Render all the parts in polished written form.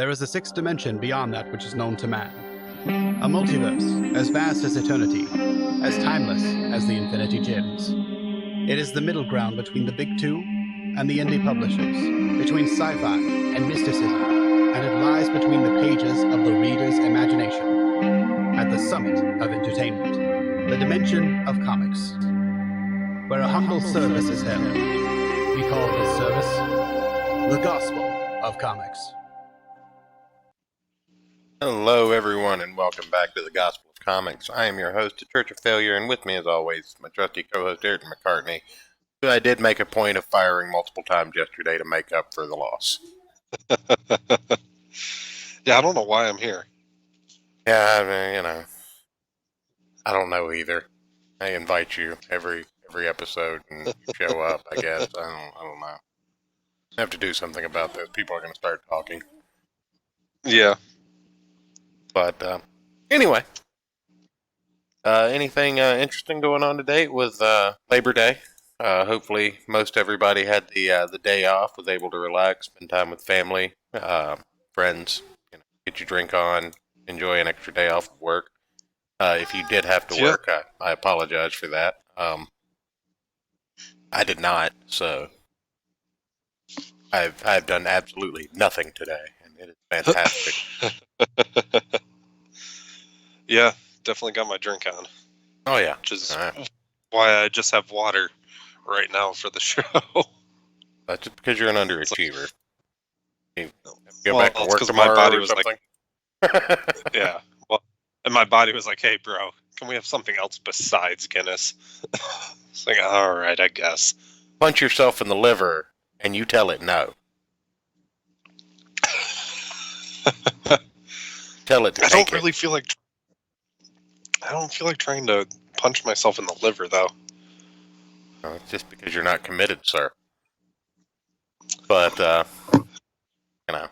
There is a sixth dimension beyond that which is known to man. A multiverse as vast as eternity, as timeless as the Infinity Gems. It is the middle ground between the big two and the indie publishers, between sci-fi and mysticism, and it lies between the pages of the reader's imagination, at the summit of entertainment, the dimension of comics, where a humble service is held. We call this service the Gospel of Comics. Hello, everyone, and welcome back to the Gospel of Comics. I am your host, The Church of Failure, and with me, as always, my trusty co-host, Ayrton McCartney, who I did make a point of firing multiple times yesterday to make up for the loss. Yeah, I don't know why I'm here. Yeah, I mean, I don't know either. I invite you every episode and you show up, I guess. I don't know. I have to do something about this. People are going to start talking. Yeah. But anyway, anything interesting going on today with Labor Day? Hopefully, most everybody had the day off, was able to relax, spend time with family, friends, get your drink on, enjoy an extra day off of work. If you did have to work, I apologize for that. I did not, so I've done absolutely nothing today, and it is fantastic. Yeah, definitely got my drink on. Oh yeah, which is why I just have water right now for the show. That's just because you're an underachiever. You go Well, back to it's work 'cause my tomorrow body or was something? Yeah, well, and my body was like, "Hey, bro, can we have something else besides Guinness?" It's like, all right, I guess. Punch yourself in the liver, and you tell it no. Tell it to I take don't really feel like. I don't feel like trying to punch myself in the liver, though. No, it's just because you're not committed, sir. But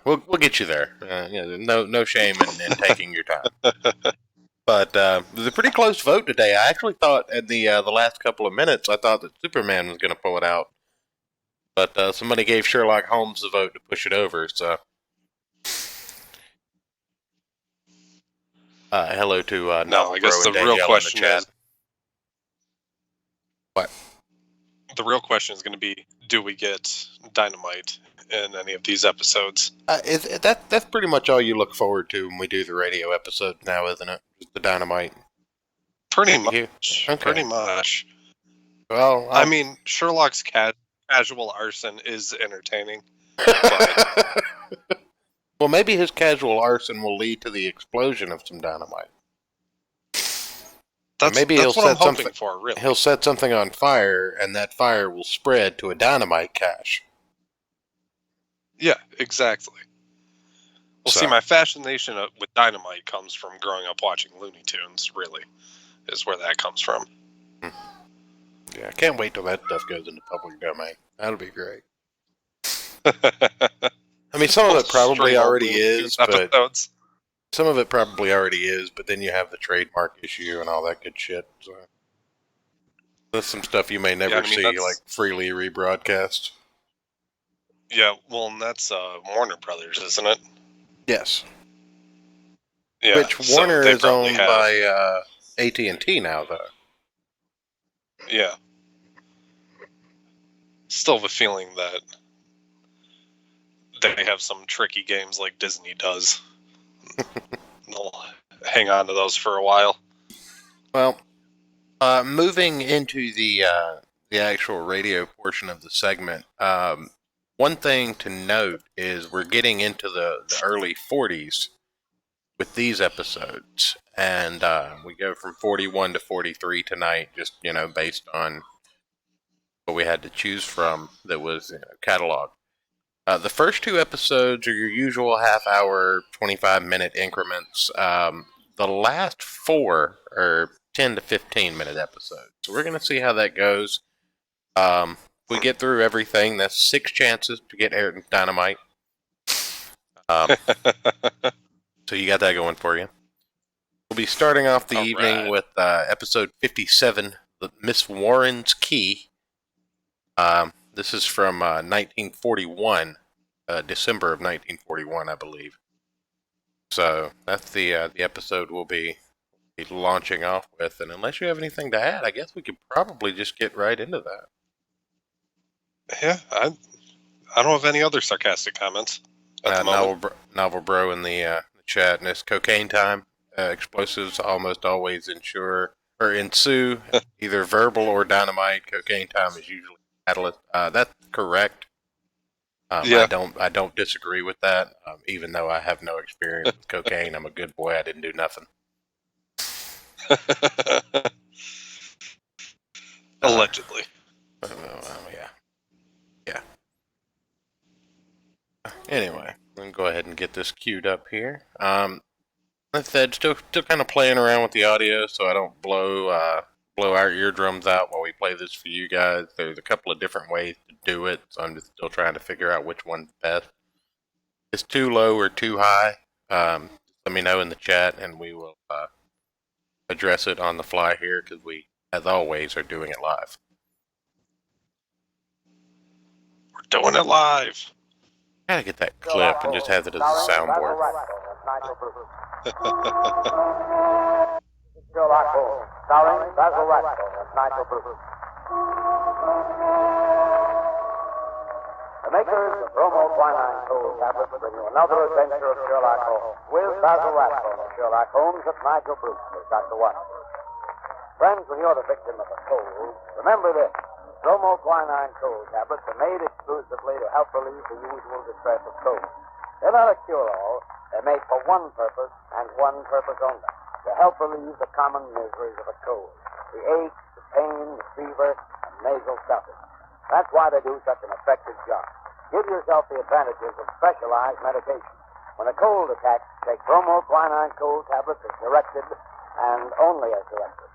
we'll get you there. No shame in taking your time. But it was a pretty close vote today. I actually thought in the last couple of minutes, I thought that Superman was going to pull it out, but somebody gave Sherlock Holmes the vote to push it over. So, hello to No, I guess Bro the and real Danielle question in the chat. is. What? The real question is going to be: do we get Dynamite in any of these episodes? That's pretty much all you look forward to when we do the radio episodes now, isn't it? Just the Dynamite. Pretty much. Okay. Pretty much. Well, I mean, Sherlock's casual arson is entertaining. well, maybe his casual arson will lead to the explosion of some dynamite. That's what I'm hoping for, really. He'll set something on fire, and that fire will spread to a dynamite cache. Yeah, exactly. Well, see, my fascination with Dynamite comes from growing up watching Looney Tunes, really, is where that comes from. Yeah, I can't wait till that stuff goes into public domain. That'll be great. I mean, some of it probably already is, but some of it probably already is, but then you have the trademark issue and all that good shit. So that's some stuff you may never see, like freely rebroadcast. Yeah, well, and that's Warner Brothers, isn't it? Yes. Yeah. Which Warner is owned by AT&T now, though. Yeah. Still have a feeling that they have some tricky games like Disney does. They'll hang on to those for a while. Well, moving into the actual radio portion of the segment, one thing to note is we're getting into the early 40s with these episodes, and we go from 41 to 43 tonight, just based on what we had to choose from that was catalog. The first two episodes are your usual half-hour, 25-minute increments. The last four are 10 to 15-minute episodes. So we're going to see how that goes. If we get through everything, that's 6 chances to get Ayrton's Dynamite. So you got that going for you. We'll be starting off the evening with episode 57, Miss Warren's Key. This is from 1941, December of 1941, I believe. So that's the episode we'll be launching off with. And unless you have anything to add, I guess we could probably just get right into that. Yeah, I don't have any other sarcastic comments at the moment. Novel Bro in the chat, and it's cocaine time. Explosives almost always ensue either verbal or dynamite. Cocaine time is usually catalyst. That's correct. Yeah. I don't disagree with that. Even though I have no experience with cocaine, I'm a good boy. I didn't do nothing. Allegedly. Yeah. Anyway, let me go ahead and get this queued up here. Like I said, still kind of playing around with the audio, so I don't blow our eardrums out while we play this for you guys. There's a couple of different ways to do it, so I'm just still trying to figure out which one's best. If it's too low or too high, let me know in the chat, and we will address it on the fly here, because we, as always, are doing it live. We're doing it live. Gotta get that clip and just have it as a soundboard. Sherlock Holmes, starring Basil Rathbone as Nigel Bruce. The makers of Bromo Quinine Cold Tablets bring you another adventure of Sherlock Holmes with Basil Rathbone as Sherlock Holmes and Nigel Bruce as Dr. Watson. Friends, when you're the victim of a cold, remember this. Bromo Quinine Cold Tablets are made exclusively to help relieve the usual distress of cold. They're not a cure-all. They're made for one purpose, and one purpose only. To help relieve the common miseries of a cold. The aches, the pain, the fever, and nasal stuffing. That's why they do such an effective job. Give yourself the advantages of specialized medication. When a cold attacks, take Bromo Quinine Cold Tablets as directed, and only as directed.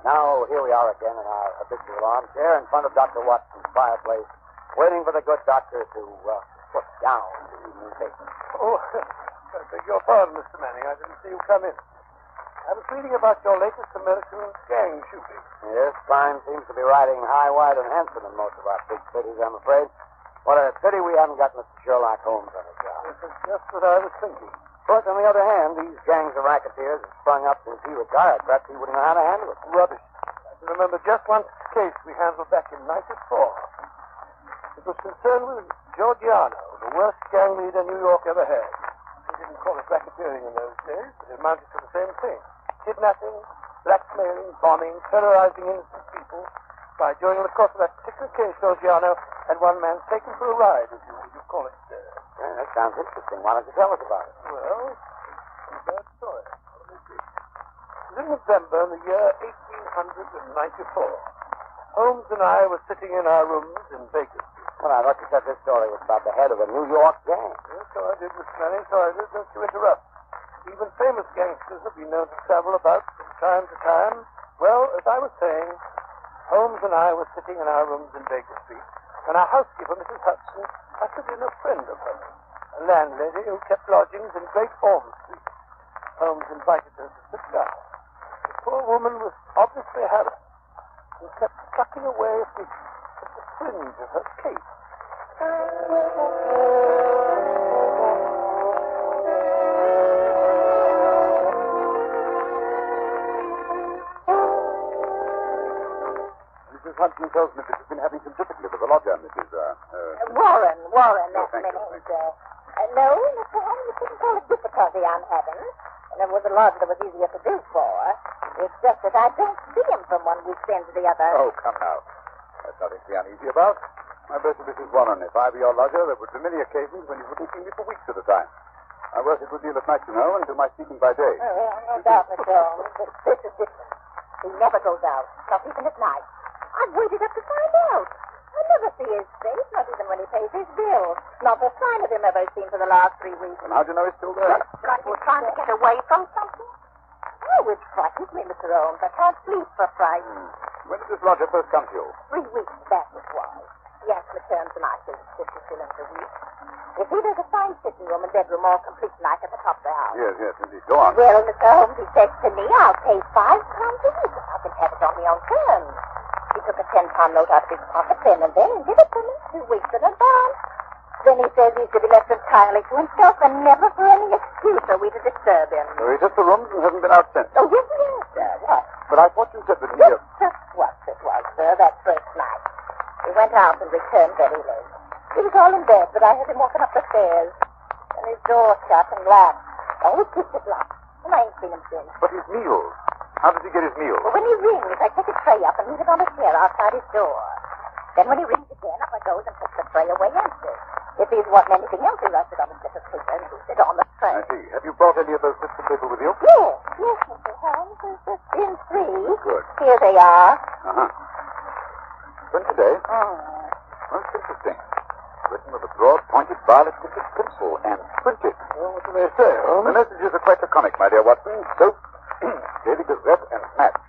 Now, here we are again in our habitual armchair in front of Dr. Watson's fireplace, waiting for the good doctor to put down the evening paper. Oh, I beg your pardon, Mr. Manning. I didn't see you come in. I was reading about your latest American gang shooting. Yes, crime seems to be riding high, wide, and handsome in most of our big cities, I'm afraid. What a pity we haven't got Mr. Sherlock Holmes on the job. This is just what I was thinking. But on the other hand, these gangs of racketeers have sprung up since he retired. Perhaps he wouldn't know how to handle it. Rubbish. I can remember just one case we handled back in '94. It was concerned with Giorgiano, the worst gang leader New York ever had. They didn't call it racketeering in those days, but it amounted to the same thing. Kidnapping, blackmailing, bombing, terrorizing innocent people. By during the course of that particular case, Giorgiano had one man taken for a ride, as you call it. Yeah, that sounds interesting. Why don't you tell us about it? Well, it's a bad story. Let me see. It was in November in the year 1894. Holmes and I were sitting in our rooms in Baker Street. Well, I thought you said this story was about the head of a New York gang. Yes, so I did, Mr. Manning, so I did. Don't you interrupt. Even famous gangsters have been known to travel about from time to time. Well, as I was saying, Holmes and I were sitting in our rooms in Baker Street, and our housekeeper, Mrs. Hudson, ushered in a friend of hers, a landlady who kept lodgings in Great Orme Street. Holmes invited her to sit down. The poor woman was obviously harassed and kept plucking away at the fringe of her cape. Mrs. Hudson tells me that you've been having some difficulty with the lodger, Mrs. Warren, that's thank you, Minnie's. No, Mr. Henry, you couldn't call it difficulty I'm having. And it was a lodger that was easier to do for. It's just that I don't see him from one weekend to the other. Oh, come now. That's nothing to be uneasy about. My best to Mrs. Warren, if I were your lodger, there would be many occasions when you wouldn't see me for weeks at a time. I work a good deal at night, you know, and do my speaking by day. No doubt, Mr. Holmes. But this is different. He never goes out, not even at night. I've waited up to find out. I never see his face, not even when he pays his bill. Not a sign of him ever seen for the last 3 weeks. And how do you know he's still there? Like he's trying to get away from something? Oh, it frightens me, Mr. Holmes. I can't sleep for fright. When did this lodger first come to you? 3 weeks back it was. He asked me terms and I said 50 shillings a week. You see, there's a fine sitting room and bedroom all complete like at the top of the house. Yes, indeed. Go on. Well, Mr. Holmes, he said to me, I'll pay £5 a week if I can have it on my own terms. He took a £10 note out of his pocket then and there and give it to me 2 weeks in advance. Then he says he's to be left entirely to himself and never for any excuse are we to disturb him. So he took the rooms and hasn't been out since. Oh, yes, sir. What? But I thought you said that he... Just what it was, sir, that first night. He went out and returned very late. He was all in bed, but I heard him walking up the stairs. And his door shut and locked. Always keeps it locked. And I ain't seen him since. But his meals. How does he get his meals? Well, when he rings, I take a tray up and leave it on a chair outside his door. Then when he rings again, up I goes and takes the tray away empty. If he's wanting anything else, he writes it on a slip of paper and leaves it on the tray. I see. Have you brought any of those bits of paper with you? Yes, Mr. Holmes. There's in 3. Good. Here they are. Uh-huh. When today? Most interesting. Written with a broad, pointed, violet-tipped pencil and printed. Well, what do they say, Holmes? The messages are quite laconic, my dear Watson. Soap, Daily Gazette, and match.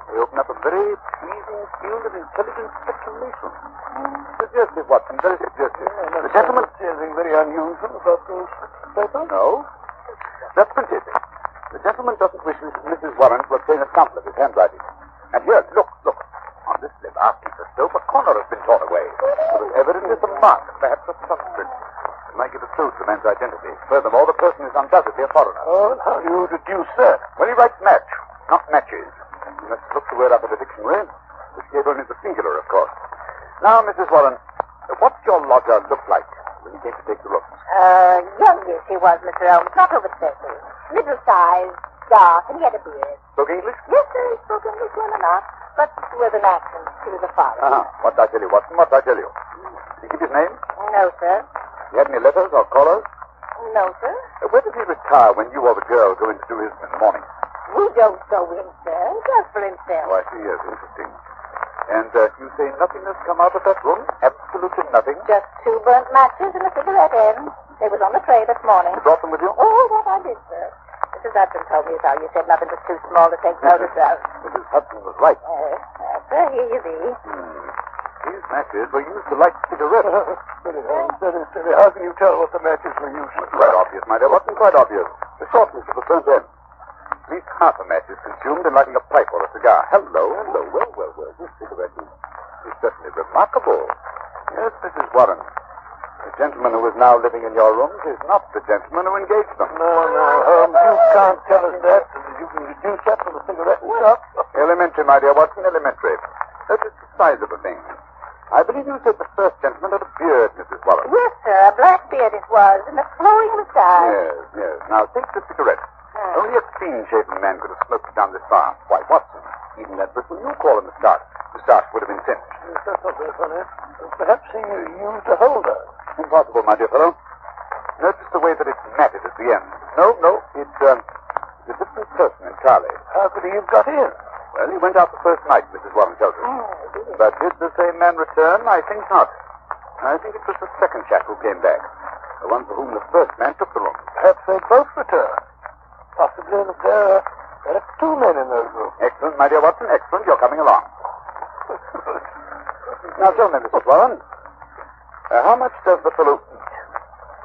They open up a very pleasing field of intelligent speculation. Suggestive, Watson, very suggestive. The gentleman... Anything very unusual about those papers? No. That's printed. The gentleman doesn't wish Mrs. Warren to obtain a sample of his handwriting. And here, look. On this lip, after the soap, a corner has been torn away. There was evidently some mark, perhaps a thumbprint. It might give a clue to the man's identity. Furthermore, the person is undoubtedly a foreigner. Oh, and how do you deduce that? When he writes match, not matches. You must look the word up in the dictionary. This gave only the singular, of course. Now, Mrs. Warren, what did your lodger look like when he came to take the rooms? Youngish he was, Mr. Holmes. Not over 30. Middle-sized, dark, and he had a beard. Spoke English? Yes, sir, he spoke English well enough, but with an accent to the foreign. Uh-huh. What did I tell you, Watson? What did I tell you? Did he give his name? No, sir. He had any letters or callers? No, sir. Where did he retire when you or the girl go in to do his in the morning? We don't go in, sir. He does for himself. Oh, I see, yes, interesting. And you say nothing has come out of that room? Absolutely nothing? Just 2 burnt matches and a cigarette end. They was on the tray this morning. You brought them with you? Oh, that I did, sir. Mrs. Hudson told me how you said nothing was too small to take notice of. Mrs. Hudson was right. Sir, here you be. These matches were used to light cigarettes. Steady. How can you tell what the matches were used for? Quite obvious, my dear. Wasn't quite obvious. The shortness of the burnt end. At least half a match is consumed in lighting a pipe or a cigar. Hello. Well. This cigarette is certainly remarkable. Yes, Mrs. Warren. The gentleman who is now living in your rooms is not the gentleman who engaged them. No, Holmes, you can't tell us that. You can deduce that from the cigarette shop. Elementary, my dear Watson, elementary. Notice the size of the thing. I believe you said the first gentleman had a beard, Mrs. Warren. Yes, sir. A black beard it was, and a flowing moustache. Yes. Now, take the cigarette. Only a clean-shaven man could have smoked it down this far. Why, Watson, even that bristle you call a moustache would have been singed. That's not very funny. Perhaps he used a holder. Impossible, my dear fellow. Notice the way that it's matted at the end. No, it's a different person entirely. How could he have got in? Well, he went out the first night, Mrs. Warren tells us. But did the same man return? I think not. I think it was the second chap who came back. The one for whom the first man took the room. Perhaps they both returned. Possibly that there are 2 men in those rooms. Excellent, my dear Watson, excellent. You're coming along. Now, tell me, Mrs. Warren, how much does the fellow eat?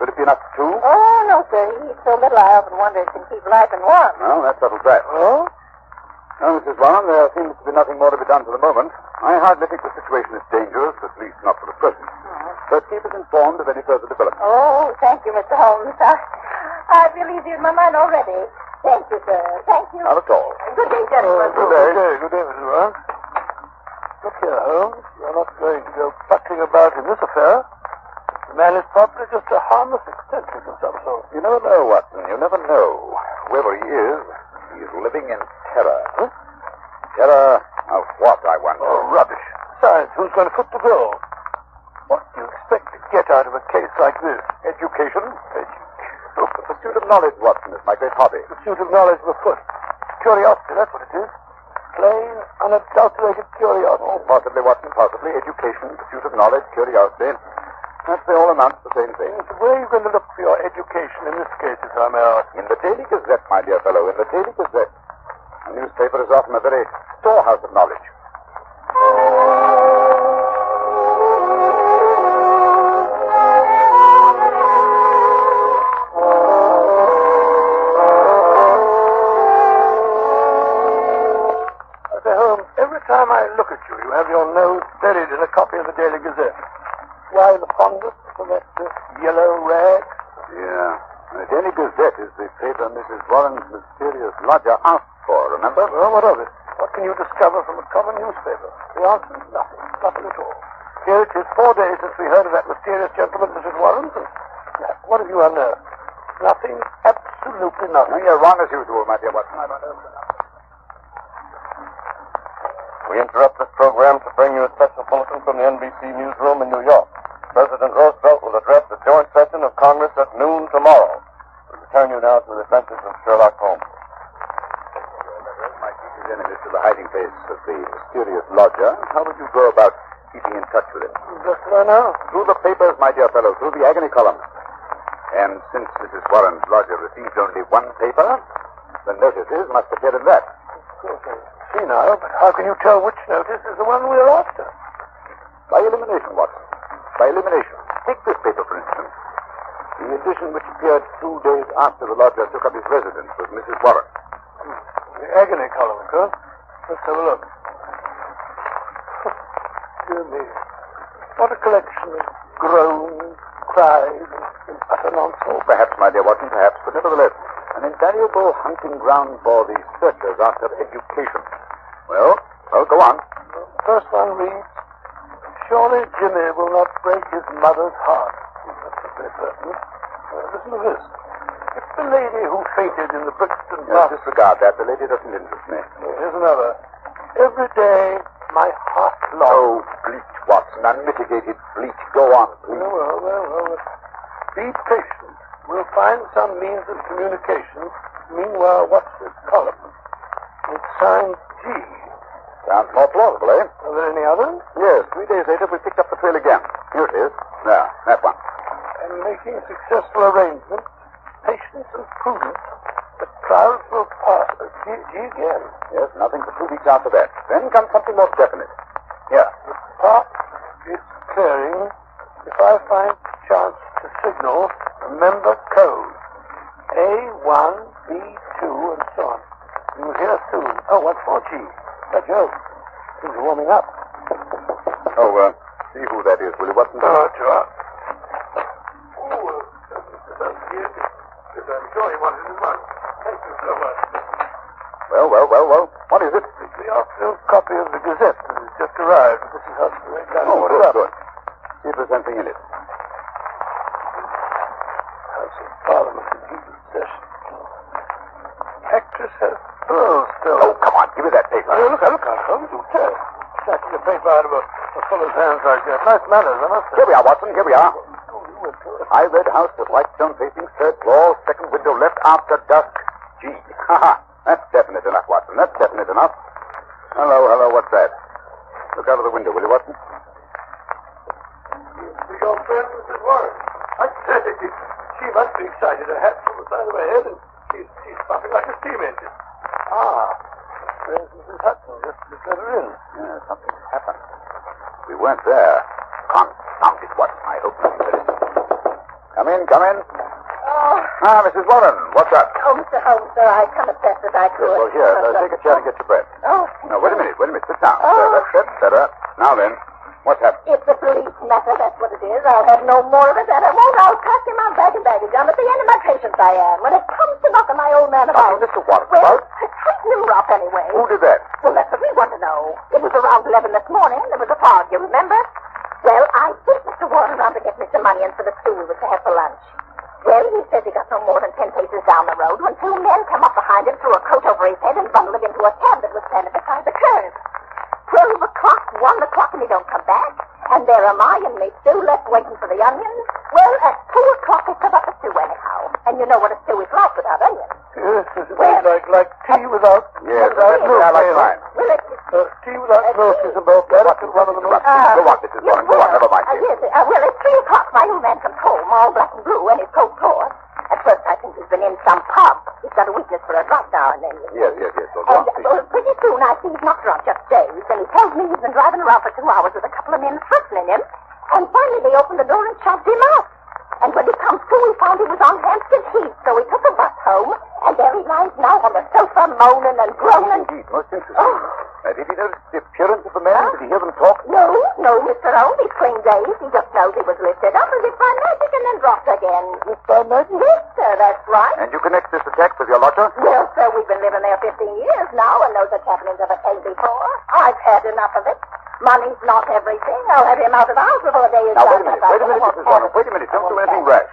Would it be enough for 2? Oh, no, sir. He eats so little I often wonder if he can keep life in warm. Well, that settles that. Oh? Now, Mrs. Warren, there seems to be nothing more to be done for the moment. I hardly think the situation is dangerous, at least not for the present. But keep us informed of any further developments. Oh, thank you, Mr. Holmes. I feel easier in my mind already. Thank you, sir. Thank you. Not at all. Good day, gentlemen. Good day, Mrs. Warren. Look here, Holmes. You're not going to go puttering about in this affair. The man is probably just a harmless eccentric of some sort. You never know, Watson. You never know. Whoever he is living in terror. Huh? Terror of what, I wonder? Oh, rubbish. Besides, who's going to foot the bill? What do you expect to get out of a case like this? Education? The pursuit of knowledge, Watson, is my great hobby. Pursuit of knowledge of a foot. Curiosity, that's what it is. Plain, unadulterated curiosity. Oh, possibly, Watson, possibly. Education, pursuit of knowledge, curiosity. Perhaps they all amount to the same thing. So where are you going to look for your education in this case, if I may ask? In the Daily Gazette, my dear fellow, in the Daily Gazette. A newspaper is often a very storehouse of knowledge. Every time I look at you, you have your nose buried in a copy of the Daily Gazette. Why the fondness? for that yellow rag? Yeah. The Daily Gazette is the paper Mrs. Warren's mysterious lodger asked for, remember? Well, what of it? What can you discover from a common newspaper? The answer is nothing. Nothing at all. Here it is 4 days since we heard of that mysterious gentleman, Mrs. Warren. What have you unearthed? Nothing. Absolutely nothing. You're wrong as usual, my dear Watson. I've unearthed enough. We interrupt this program to bring you a special bulletin from the NBC newsroom in New York. President Roosevelt will address the joint session of Congress at noon tomorrow. We return you now to the adventures of Sherlock Holmes. My chief enemies to the hiding place of the mysterious lodger. How would you go about keeping in touch with him? Just what I know. Through the papers, my dear fellow, through the agony columns. And since Mrs. Warren's lodger received only one paper, the notices must appear in that. Of course, I see now, but how can you tell which notice is the one we're after? By elimination, Watson. By elimination. Take this paper, for instance. The edition which appeared 2 days after the lodger took up his residence with Mrs. Warren. The agony column, huh? Let's have a look. Dear me. What a collection of groans, cries, and utter nonsense. Oh, perhaps, my dear Watson, perhaps, but nevertheless, an invaluable hunting ground for the searchers after education. Well, go on. The first one reads, surely Jimmy will not break his mother's heart. That's very certain. Listen to this. It's the lady who fainted in the Brixton Yes, disregard that. The lady doesn't interest me. Here's another. Every day, my heart Oh, longs. bleach, Watson. Unmitigated bleach. Go on, please. Well. Be patient. We'll find some means of communication. Meanwhile, what's this column? It's signed G. Sounds more plausible, eh? Are there any others? Yes, 3 days later we picked up the trail again. Here it is. There, that one. And making successful arrangements, patience and prudence, the clouds will pass. G again. Yes, nothing for 2 weeks after that. Then comes something more definite. Here. The park is clearing. If I find chance to signal, remember code. A1, B2, and so on. You'll hear soon. Oh, what's for G? By Jove. Things are warming up. Oh, see who that is, will you, Watson? Sure. I'm sure you wanted as much. Thank you so much. Well. What is it? The afternoon copy of the Gazette that has just arrived. This is how to make that order up. Good. See if there's anything in it. House of Parliament in heated session. Actress has pearls still. Oh, come on, give me that paper. Look out, Holmes. Do tell. Snatching the paper out of a fellow's hands like that. Nice manners, I must say. Here we are, Watson, here we are. Oh, you went to it. I read house with white stone facing, third floor, second window left after dusk. G. Ha. That's definite enough, Watson. That's definite enough. Hello, what's that? Look out of the window, will you, Watson? Your friend, Mrs. Warren. I say, she must be excited. Her hat's on the side of her head, and she's puffing like a steam engine. Ah, there's Mrs. Hudson. Just let her in. Yeah, something's happened. We weren't there. Confound it, Watson. I hope nothing did it. Come in. Oh, Mrs. Warren, what's up? Mr. Holmes, sir, I come as fast as I could. Well, here, take a chair and get your breath. Oh, No, wait a minute. Sit down. Oh. That's better. Now then, what's happened? it's a police matter, that's what it is. I'll have no more of it, and I won't. I'll pack in my bag and baggage. I'm at the end of my patience, I am. When it comes to knocking my old man about... Mr. Warren, Well, tighten him rough anyway. Who did that? Well, that's what we want to know. It was around 11 this morning. There was a fog, you remember? Well, I sent Mr. Warren around to get me some money in for the stew we were to have for lunch. Well, he says he got no more than 10 paces down the road when 2 men come up behind him, threw a coat over his head, and bundled him into a cab that was standing beside the curb. 12 o'clock, 1 o'clock, and he don't come back. And there am I and me stew left waiting for the onions. Well, at 2 o'clock, they come up a stew anyhow. And you know what a stew is like without onions. Yes, like tea without... Yes, without milk. I like mine. Well, Tea without milk is about that. That's one of the most... Go on, Mrs. Warren. Go on, never mind. Yes, well, at 3 o'clock, my old man comes home, all black and blue, and his coat tore. At first, I think he's been in some pub. He's got a weakness for a drunk now and then. Yes. Well, go on, And please. pretty soon, I see he's not drunk, just dazed, and he tells me he's been driving around for 2 hours with a couple of men threatening him, and finally they opened the door and shoved him out. And when he comes to, we found he was on Hampstead Heath, so we took a bus home, And there he lies now on the sofa, moaning and groaning. Indeed, most interesting. Did he notice the appearance of the men? Did he hear them talk? No, Mr. Holmes. He's clean dazed. He just knows he was lifted up as if by magic and then dropped again. Just by magic? Yes, sir, that's right. And you connect this attack with your lodger? Well, sir, we've been living there 15 years now and know such happenings ever came before. I've had enough of it. Money's not everything. I'll have him out of the house before the day is Now, done. wait a minute, Mrs. Warren. Wait a minute. Don't do anything rash.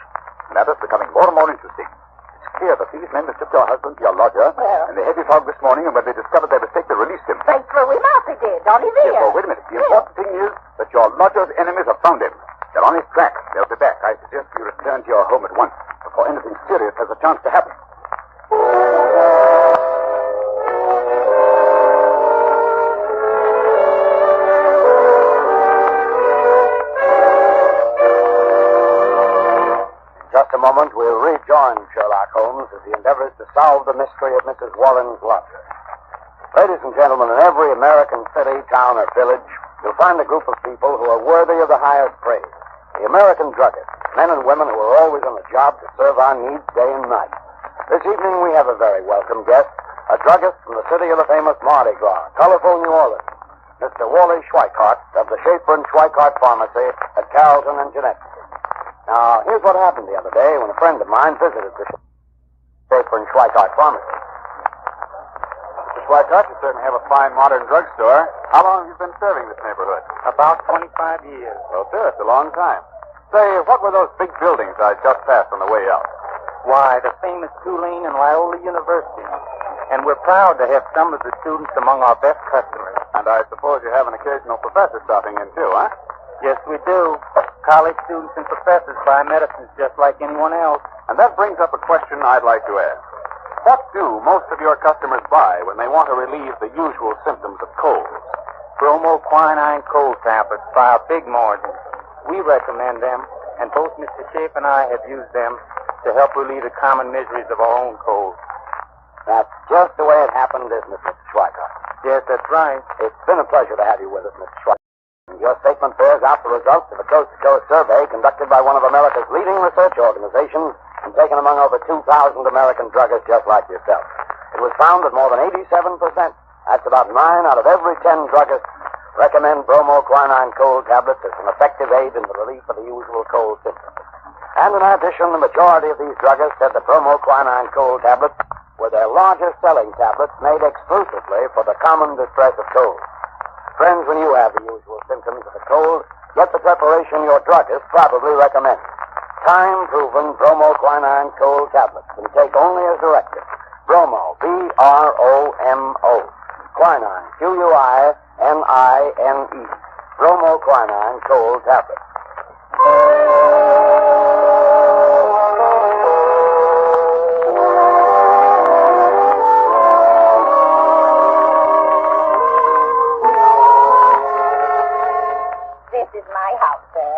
The matter's becoming more and more interesting. It's clear that these men mistook your husband for your lodger, Well. and the heavy fog this morning, and when they discovered their mistake, they released him. They threw him out, they did, on his ear. Yes, well, wait a minute. The important thing is that your lodger's enemies have found him. They're on his track. They'll be back. I suggest you return to your home at once before anything serious has a chance to happen. In just a moment, we'll rejoin Sherlock Holmes as he endeavors to solve the mystery of Mrs. Warren's lodger. Ladies and gentlemen, in every American city, town, or village, you'll find a group of people who are worthy of the highest praise. The American druggists, men and women who are always on the job to serve our needs day and night. This evening, we have a very welcome guest, a druggist from the city of the famous Mardi Gras, colorful New Orleans, Mr. Wally Schweikart of the Schaefer and Schweikart Pharmacy at Carrollton and Genesee. Now, here's what happened the other day when a friend of mine visited the Schaefer and Schweikart Pharmacy. Mr. Schweikart, you certainly have a fine modern drugstore. How long have you been serving this neighborhood? About 25 years. Well, sir, it's a long time. Say, what were those big buildings I just passed on the way out? Why, the famous Tulane and Loyola University. And we're proud to have some of the students among our best customers. And I suppose you have an occasional professor stopping in, too, huh? Yes, we do. College students and professors buy medicines just like anyone else. And that brings up a question I'd like to ask. What do most of your customers buy when they want to relieve the usual symptoms of colds? Bromoquinine cold tablets by a big margin. We recommend them, and both Mr. Schaefer and I have used them to help relieve the common miseries of our own colds. That's just the way it happened, isn't it, Mr. Schweikart? Yes, that's right. It's been a pleasure to have you with us, Mr. Schweikart. Your statement bears out the results of a coast-to-coast survey conducted by one of America's leading research organizations and taken among over 2,000 American druggists just like yourself. It was found that more than 87%, that's about 9 out of every 10 druggists, recommend bromoquinine cold tablets as an effective aid in the relief of the usual cold symptoms. And in addition, the majority of these druggists said the bromoquinine cold tablets were their largest selling tablets made exclusively for the common distress of cold. Friends, when you have the usual symptoms of a cold, get the preparation your druggist probably recommends. Time-proven bromoquinine cold tablets and take only as directed. Bromo, B-R-O-M-O. Quinine, Q-U-I-N-I-N-E. Bromoquinine cold tablets. This is my house, sir.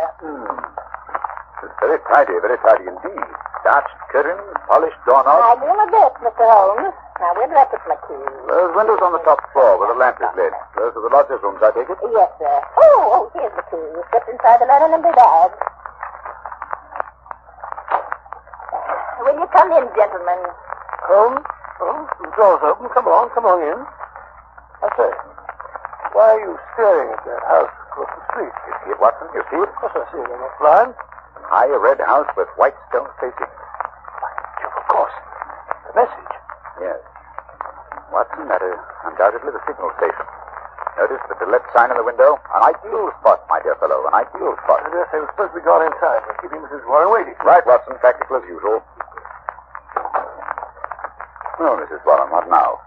It's very tidy indeed. Starched curtains, polished doorknobs. I do my best, Mr. Holmes. Now, where do I put my keys? Those windows on the top floor where the lamp is lit. Those are the lodgers' rooms, I take it? Yes, sir. Oh, here's the key. Slipped inside the linen and the bag. Will you come in, gentlemen? Holmes? Oh, the door's open. Come on in. I say, why are you staring at that house across the street? You see it, Watson? You see it? Of course I see it. I'm not blind. An high red house with white stone facing. Of course. The message. Yes. Watson, that is undoubtedly the signal station. Notice the to let sign in the window? An ideal spot, my dear fellow. An ideal spot. I dare say we're supposed to be gone in time. We're keeping Mrs. Warren waiting. Right, Watson. Practical as usual. Well, Mrs. Warren, what now?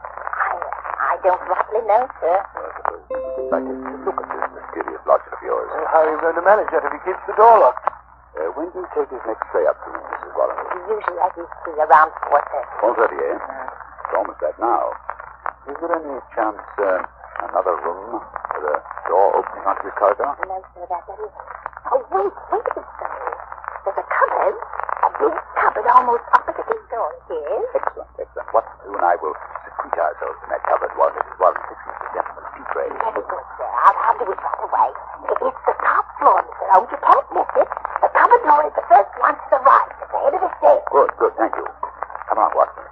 I don't rightly know, sir. Like to look at this mysterious lodger of yours. Well, how are you going to manage that if he keeps the door locked? When do you take his next tray up to me, Mrs. Warren? Usually I do see around 4:30. 4:30, eh? It's almost that now. Is there any chance, another room with a door opening onto the corridor? No, sir, that is. Oh, wait a minute, sir. There's a cupboard. A big cupboard almost opposite his door. Yes? Excellent. What you and I will secrete ourselves in that cupboard while Mrs. Warren fixes the gentleman's tea tray. Very good, sir. I'll do it right away. It's the top floor, Mr. Holmes. You can't miss it. The cupboard door is the first one to the right, at the head of the stairs. Good. Thank you. Come on, Watson.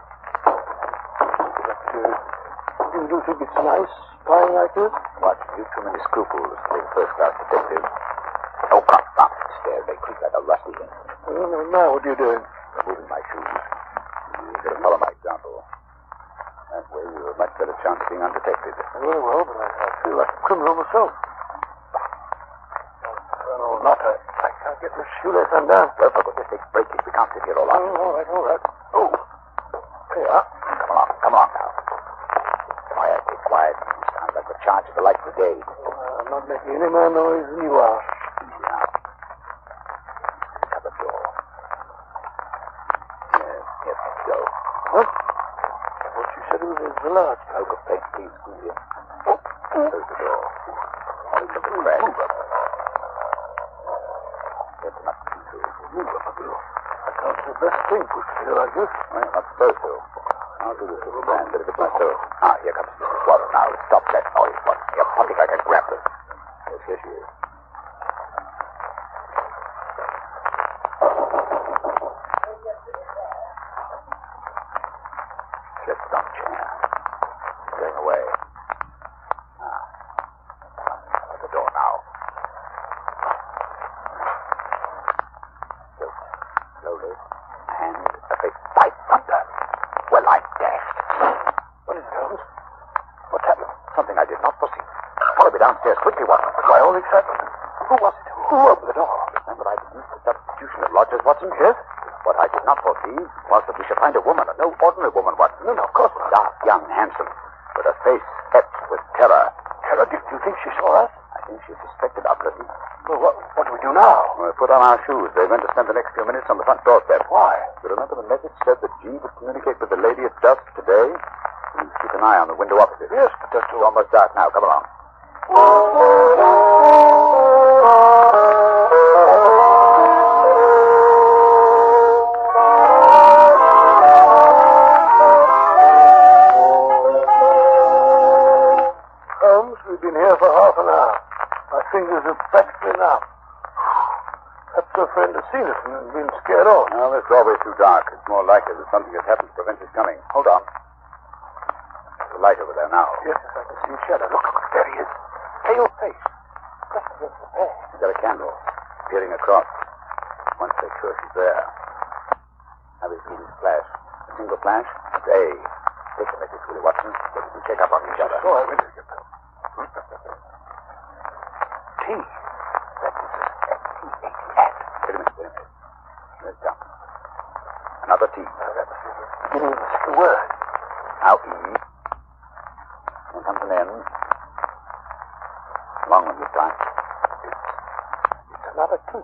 like this? Watson, you've too many scruples to be a first-class detective. Oh, come on. Stairs, they creak like a rusty engine. Now, what are you doing? Removing my shoes. You're going to follow my example. That way we have a much better chance of being undetected. Very well, but I feel like a criminal myself. No, not I can't get this shoelace undone. Well, for goodness sake, break it. We can't sit here all night. All right, all right. Oh, there you are. Come along now. Quiet, be quiet. Sounds like the charge of the light brigade. I'm not making any more noise than you are. Now, cupboard door. Yes, let's go. What? What you said it was a large. Smoke of paint, please, squeeze in. Close the door. Only look at the crack. Get them up to you. I can't do the best thing pushed here like this. Well, not supposed to. I'll do this little band bit of it myself. Ah, here comes Mrs. Warren now. Stop that noise, Watson. You're pumping like a grappler. Yes, here she is. Slip down chair. Going away. At the door now. Slowly. And a big fight thunder. Well, I dashed. What is it, Holmes? What's happened? Something I did not foresee. Follow me downstairs quickly, Watson. Why, all excitement. Who was it? Who opened the door? Remember I deduced the substitution of lodgers, Watson? Yes. What I did not foresee was that we should find a woman, and no ordinary woman, Watson. No, of course not. Dark, young, handsome, with a face etched with terror. Terror? Do you think she saw us? I think she suspected Upton. Well, what do we do now? We'll put on our shoes. We're going to spend the next few minutes on the front doorstep. Why? You remember the message said that G would communicate with the lady at dusk today? Please keep an eye on the window opposite. Yes, but that's It's almost dark now. Come along. Holmes, we've been here for half an hour. My fingers are practically numb. Perhaps your friend has seen us and been scared off. Well, this doorway's too dark. It's more likely that something has happened to prevent his coming. Hold on. There's a light over there now. Yes, I can see a shadow. Look, there he is. Pale face. Just against the bed. He's got a candle peering across. Once they're sure she's there. Have you seen his flash? A single flash? It's A. Take the message, Willie Watson, so we can check up on each other. Oh, I will. T. That is S-T-H-S. Wait a minute. There's down. Another T. That's the beginning of the second word. Now E. Then comes an N. Long one this time. It's another T.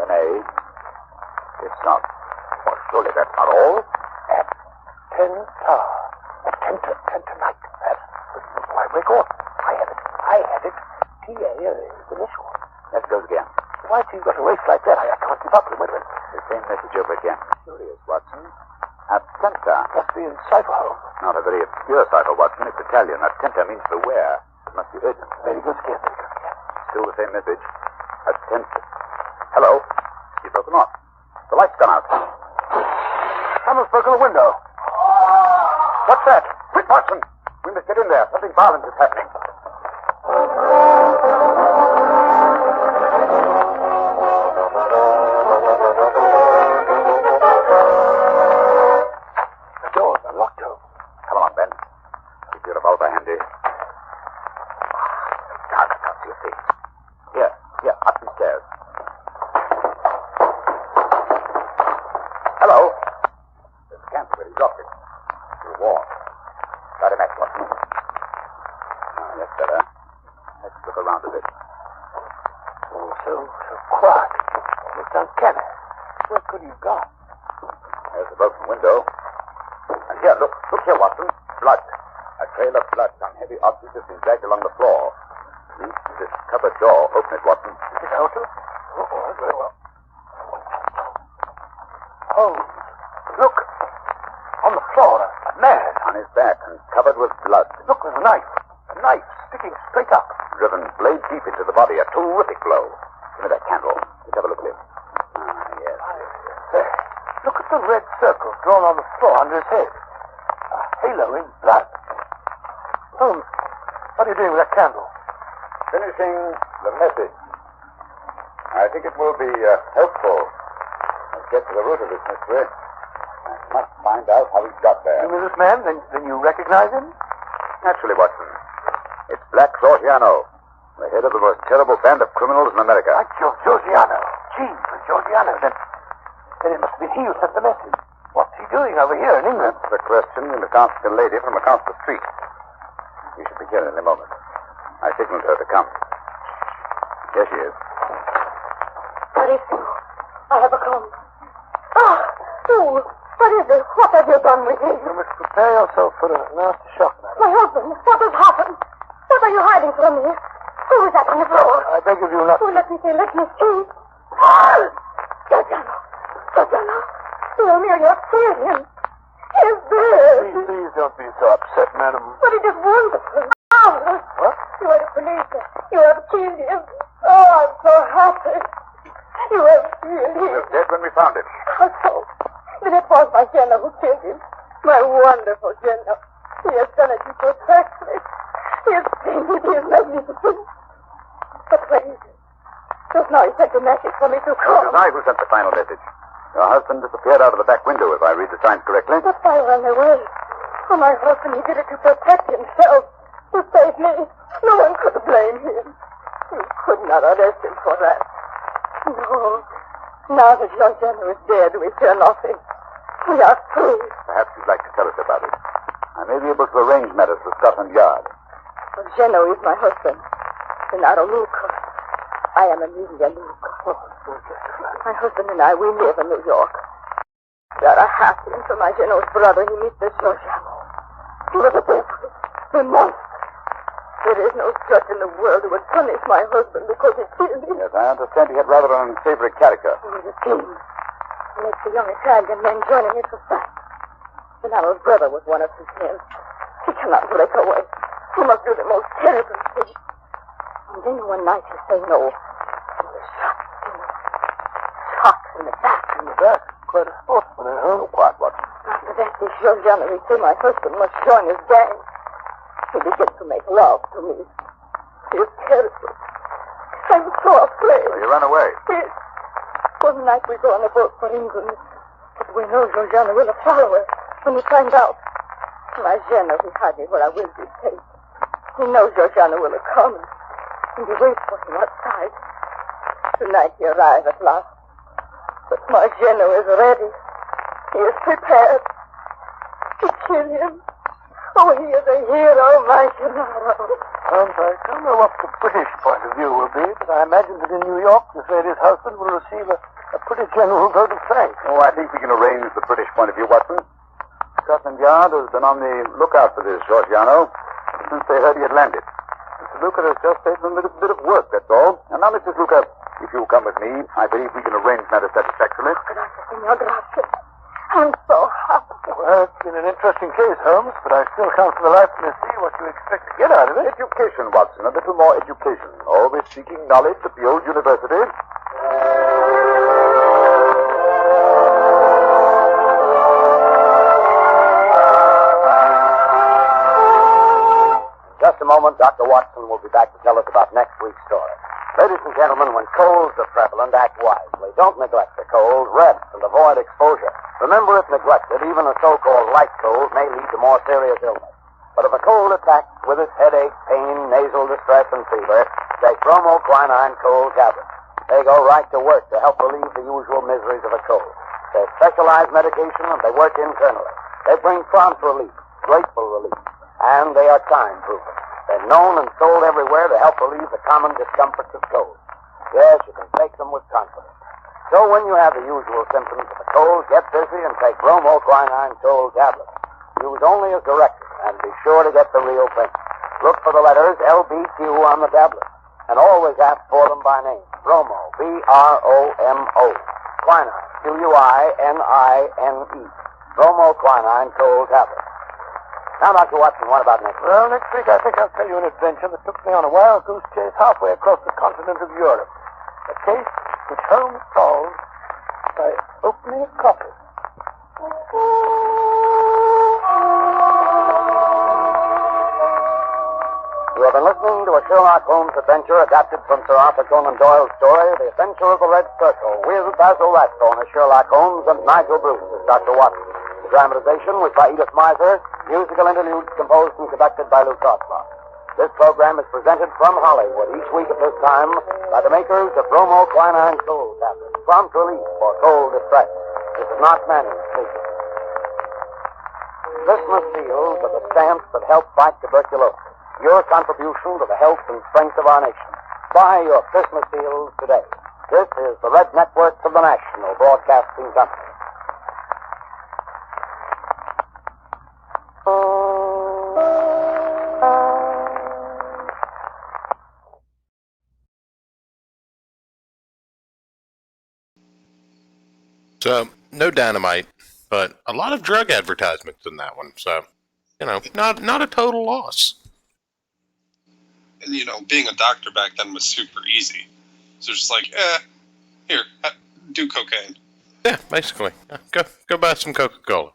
An A. It's not. Well, surely that's not all. At Tenta. At Tentonite. That's why we're going. I had it. T-A is the initial. Let's go again. Why do you got a waist like that? I can't keep up with it. The same message over again. Curious, Watson. Attenta. Must be in cipher home. Not a very obscure cipher, Watson. It's Italian. Attenta means beware. It must be urgent. Very good, Skip. Still the same message. Attenta. Hello. You've broken off. The light's gone out. Someone's broken the window. What's that? Quick, Watson. We must get in there. Something violent is happening. The doors are locked, Holmes. Come along, Ben. Keep your revolver handy. Dark, I can't see a face. Here, up these stairs. Hello. There's a camp where he dropped it. You're warm. Got a match, Watson. That's better. Let's look around a bit. Oh, so quiet. It's uncanny. What could you got? There's a broken window. And here, look here, Watson. Blood. A trail of blood. Some heavy object has been dragged along the floor. Lead to this cupboard door. Open it, Watson. Is it out of? Oh, very well. Oh, look. On the floor, a man. On his back and covered with blood. Look, there's a knife. A knife sticking straight up. Driven blade deep into the body. A terrific blow. Give me that candle. Let's have a look at him. Yes. There. Look at the red circle drawn on the floor under his head. A halo in blood. Holmes, What are you doing with that candle? Finishing the message. I think it will be helpful. Let's get to the root of this mystery. I must find out how he got there. You mean this man? Then you recognize him? Naturally, Watson. It's Black Georgiano, the head of the most terrible band of criminals in America. Georgiano. Gee, for Georgiano. Then it must be he who sent the message. What's he doing over here in England? That's the question in the the lady from across the street. We should be here in a moment. I signaled her to come. Here she is. Very soon. I have a comb. Ah, Sue, what is it? What have you done with him? You must prepare yourself for a nasty shock, madam. My husband, what has happened? What are you hiding from me? Who is that on the floor? I beg of you not Oh, to... let me see. Georgiano. You have killed him. He's dead. Please don't be so upset, madam. But it is wonderful. Marvelous. What? You are the police. You have killed him. Oh, I'm so happy. You have killed He him. was dead when we found him. How so? Then it was my Jenna who killed him. My wonderful Jenna. He has done it to protect me. He has painted me magnificent. But where is he? Just now he sent a message for me to It come. was I who sent the final message. Your husband disappeared out of the back window, if I read the signs correctly. But I ran away. For my husband, he did it to protect himself. To save me. No one could blame him. You could not arrest him for that. No. Now that Georgiano is dead, we fear nothing. We are free. Perhaps you'd like to tell us about it. I may be able to arrange matters with Scotland Yard. Georgiano is my husband. Gennaro Luca. I am Amelia Luca. My husband and I, we live in New York. We are happy until my Geno's brother, he meets this Georgiano. He was a devil, a monster. There is no judge in the world who would punish my husband because he killed him. Yes, I understand he had rather an unsavory character. He was a king. He makes the young Italian men join in his society. Gennaro's brother was one of his men. He cannot break away. He must do the most terrible thing. And then one night he say no. He was shot in the back. In the back? Quite a sportsman, huh? Oh, quiet, Watson. After that, this Georgiano, he say my husband must join his gang. He begins to make love to me. He is terrible. I'm so afraid. So you ran away. Yes. One night we go on a boat for England. But we know Georgiano will follow us when he finds out. My Jenna, he hide me where I will be safe. He knows Georgiano will come, and he waits for him outside. Tonight he arrives at last. But my Jenna is ready. He is prepared to kill him. Oh, he is a hero, my Gennaro. I don't know what the British point of view will be, but I imagine that in New York, this lady's husband will receive a pretty general vote of thanks. Oh, I think we can arrange the British point of view, Watson. Scotland Yard has been on the lookout for this Georgiano since they heard he had landed. Mr. Luca has just taken a little bit of work, that's all. And now, Mrs. Luca, if you'll come with me, I believe we can arrange matters satisfactorily. Gracias, senor, gracias. I'm so happy. Well, it's been an interesting case, Holmes, but I still can't for the life of me see what you expect to get out of it. Education, Watson, a little more education. Always seeking knowledge at the old university. In just a moment, Dr. Watson will be back to tell us about next week's story. Ladies and gentlemen, when colds are prevalent, act wisely. Don't neglect the cold. Rest and avoid exposure. Remember, if neglected, even a so-called light cold may lead to more serious illness. But if a cold attacks with its headache, pain, nasal distress, and fever, take bromoquinine cold tablets. They go right to work to help relieve the usual miseries of a cold. They're specialized medication, and they work internally. They bring prompt relief, grateful relief, and they are time-proven. They're known and sold everywhere to help relieve the common discomforts of cold. Yes, you can take them with confidence. So when you have the usual symptoms of a cold, get busy and take bromoquinine cold tablets. Use only as directed, and be sure to get the real thing. Look for the letters LBQ on the tablet, and always ask for them by name. Bromo, B-R-O-M-O. Quinine, Q-U-I-N-I-N-E. Bromoquinine cold tablets. Now, Dr. Watson, what about next week? Well, next week I think I'll tell you an adventure that took me on a wild goose chase halfway across the continent of Europe. A case which Holmes solved by opening a copy. You have been listening to a Sherlock Holmes adventure adapted from Sir Arthur Conan Doyle's story, The Adventure of the Red Circle, with Basil Rathbone as Sherlock Holmes and Nigel Bruce as Dr. Watson. The dramatization was by Edith Miser, musical interludes composed and conducted by Lou Tosloff. This program is presented from Hollywood each week at this time by the makers of Bromo-Quinine Cold Tablets, prompt relief for cold distress. This is not Manning speaking. Christmas seals are the stamps that help fight tuberculosis. Your contribution to the health and strength of our nation. Buy your Christmas seals today. This is the Red Network of the National Broadcasting Company. So, no dynamite, but a lot of drug advertisements in that one. So, not a total loss. And, being a doctor back then was super easy. So just like, here, do cocaine. Yeah, basically. Go buy some Coca-Cola.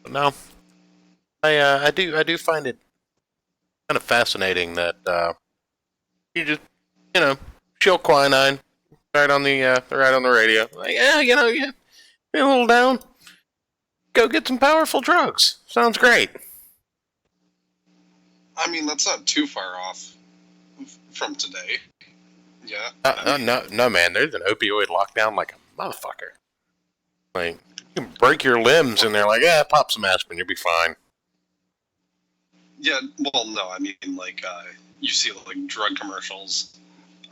No, I do find it kind of fascinating that you just shill quinine right on the radio. Like, you're a little down. Go get some powerful drugs. Sounds great. I mean, that's not too far off from today. Yeah. No, man. There's an opioid lockdown like a motherfucker. Like, you can break your limbs and they're like, pop some aspirin, you'll be fine. Yeah, well, no, I mean, like, you see, like, drug commercials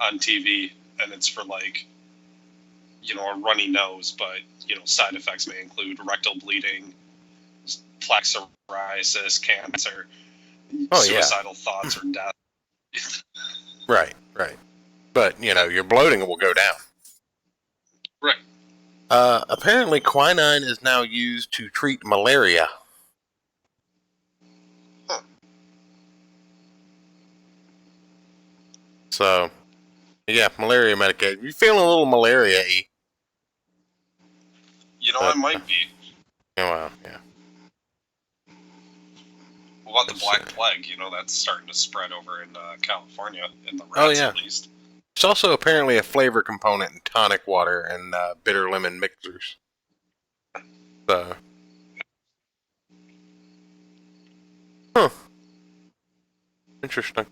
on TV, and it's for, like, a runny nose, but, side effects may include rectal bleeding, plaque psoriasis, cancer, suicidal thoughts, or death. Right. But, your bloating will go down. Right. Apparently quinine is now used to treat malaria. Huh. So, yeah, malaria medication. You're feeling a little malaria-y. I might be. Well, yeah. What about the Black Plague? That's starting to spread over in California, in the rats at least. There's also apparently a flavor component in tonic water and bitter lemon mixers. So. Huh. Interesting.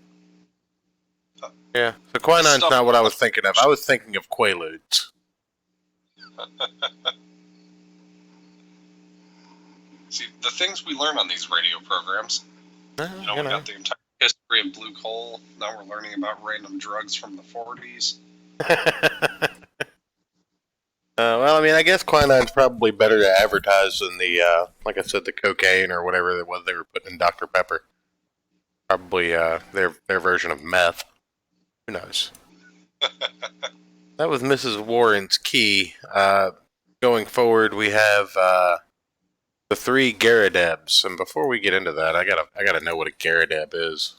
Yeah. So quinine's not what I was thinking of. I was thinking of Quaaludes. See, the things we learn on these radio programs. We got the entire history of blue coal. Now we're learning about random drugs from the 40s. Well, I mean, I guess quinine's probably better to advertise than the, like I said, the cocaine or whatever it was they were putting in Dr. Pepper. Probably their version of meth. Who knows? That was Mrs. Warren's key. Going forward, we have the 3 Garadebs, and before we get into that, I gotta know what a Garadeb is.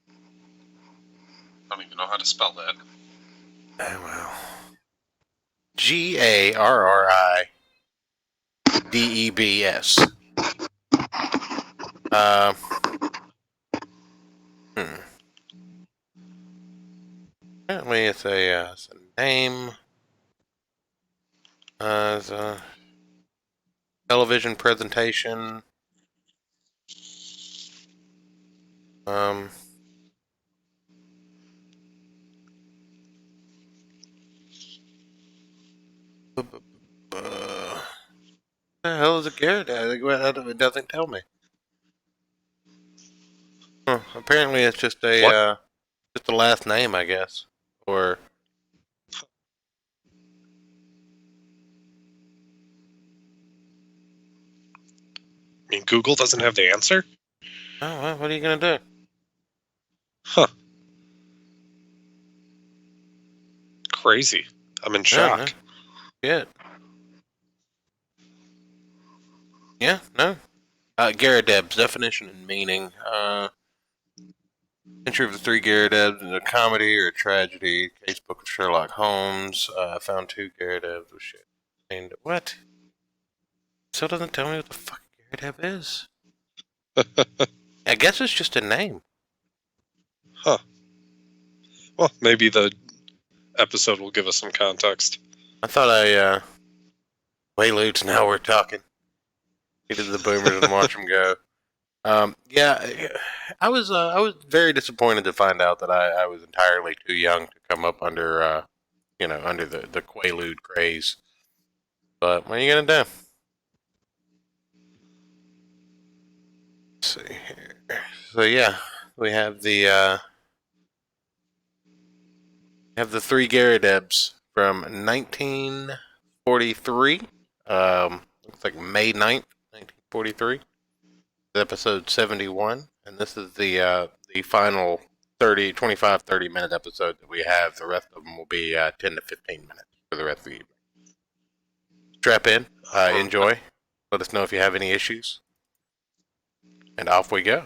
I don't even know how to spell that. Oh, well. Garridebs. Apparently, it's a name. It's a television presentation. What the hell is a Garadeb? It doesn't tell me. Apparently, it's just a last name, I guess, or. I mean, Google doesn't have the answer? Oh, well, what are you going to do? Huh. Crazy. I'm in shock. Good. Yeah, no. Garadeb's definition and meaning. Entry of the 3 Garadebs is a comedy or a tragedy. Casebook of Sherlock Holmes. Found 2 Garadebs. Oh, shit. And what? Still doesn't tell me what the fuck Garadeb is. I guess it's just a name. Huh. Well, maybe the episode will give us some context. I thought Quaaludes, now we're talking. He did the boomers and watch them go. Yeah, I was very disappointed to find out that I was entirely too young to come up under the Quaalude craze. But what are you gonna do? Let's see here. So yeah, we have the three Garridebs from 1943. Looks like May 9th, 1943. Episode 71, and this is the final 30 minute episode that we have. The rest of them will be 10 to 15 minutes for the rest of the evening. Strap in, enjoy. Let us know if you have any issues. And off we go.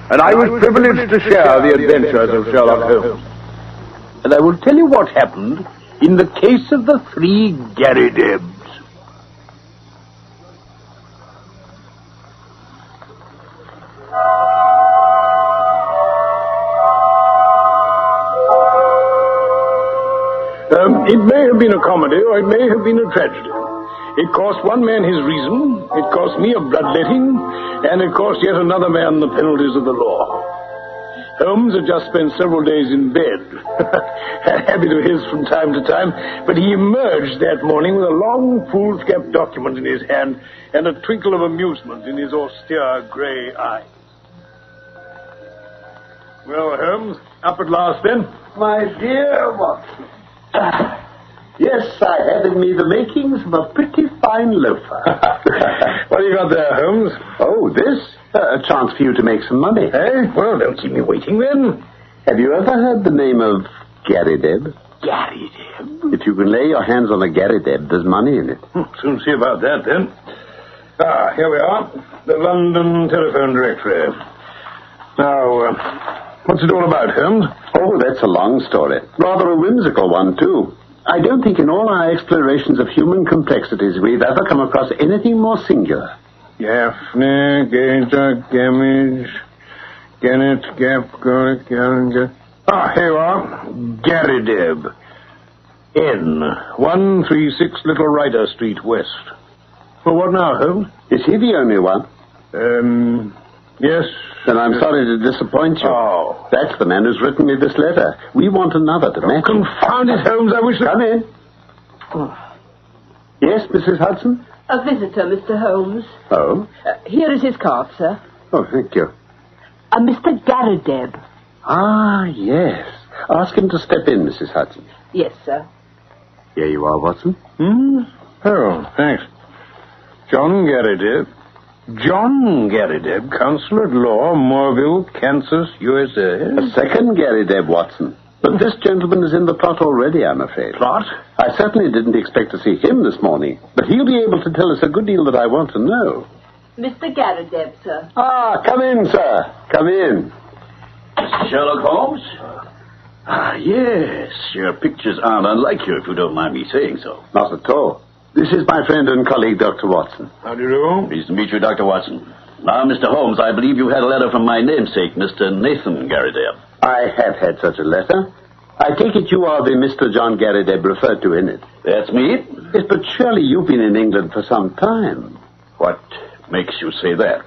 And I was privileged to share the adventures of Sherlock Holmes. And I will tell you what happened in the case of the three Garridebs. It may have been a comedy, or it may have been a tragedy. It cost one man his reason, it cost me a bloodletting, and it cost yet another man the penalties of the law. Holmes had just spent several days in bed, a habit of his from time to time, but he emerged that morning with a long, foolscap document in his hand and a twinkle of amusement in his austere grey eyes. Well, Holmes, up at last then? My dear Watson. Yes, I have in me the makings of a pretty fine loafer. What have you got there, Holmes? Oh, this? A chance for you to make some money. Eh? Well, don't keep me waiting then. Have you ever heard the name of Garrideb? Garrideb? If you can lay your hands on a Garrideb, there's money in it. Soon see about that, then. Here we are. The London Telephone Directory. Now, what's it all about, Holmes? Oh, that's a long story. Rather a whimsical one, too. I don't think in all our explorations of human complexities we've ever come across anything more singular. Gaffney, Gator, Gamage, Gannett, Gap, Gorick, Garringer. Here you are. Garrideb. N. 136 Little Rider Street, West. Well, what now, Holmes? Is he the only one? Yes. Then I'm sorry to disappoint you. Oh. That's the man who's written me this letter. We want another to match. Confound it, Holmes, I wish... Come in. Yes, Mrs. Hudson? A visitor, Mr. Holmes. Oh? Here is his card, sir. Oh, thank you. Mr. Garrideb. Ah, yes. Ask him to step in, Mrs. Hudson. Yes, sir. Here you are, Watson. Oh, thanks. John Garrideb. John Garrideb, Counsel at Law, Moorville, Kansas, USA. A second Garrideb, Watson. But this gentleman is in the plot already, I'm afraid. Plot? I certainly didn't expect to see him this morning, but he'll be able to tell us a good deal that I want to know. Mr. Garrideb, sir. Ah, come in, sir. Come in. Mr. Sherlock Holmes? Yes. Your pictures aren't unlike you, if you don't mind me saying so. Not at all. This is my friend and colleague, Dr. Watson. How do you do? Pleased to meet you, Dr. Watson. Now, Mr. Holmes, I believe you had a letter from my namesake, Mr. Nathan Garrideb. I have had such a letter. I take it you are the Mr. John Garrideb referred to in it. That's me. Yes, but surely you've been in England for some time. What makes you say that?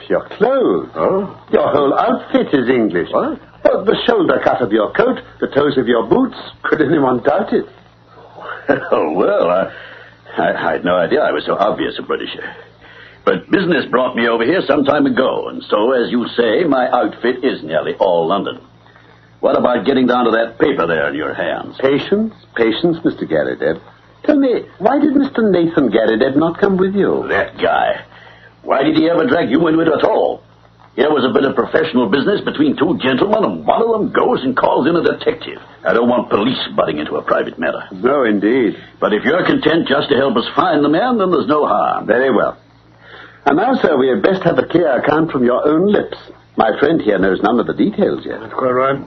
Your clothes. Oh? Your whole outfit is English. What? Well, the shoulder cut of your coat, the toes of your boots. Could anyone doubt it? Oh, well, I had no idea I was so obvious a Britisher. But business brought me over here some time ago, and so, as you say, my outfit is nearly all London. What about getting down to that paper there in your hands? Patience, Mr. Garrideb. Tell me, why did Mr. Nathan Garrideb not come with you? That guy. Why did he ever drag you into it at all? Here was a bit of professional business between two gentlemen, and one of them goes and calls in a detective. I don't want police butting into a private matter. No, indeed. But if you're content just to help us find the man, then there's no harm. Very well. And now, sir, we had best have a clear account from your own lips. My friend here knows none of the details yet. That's quite right.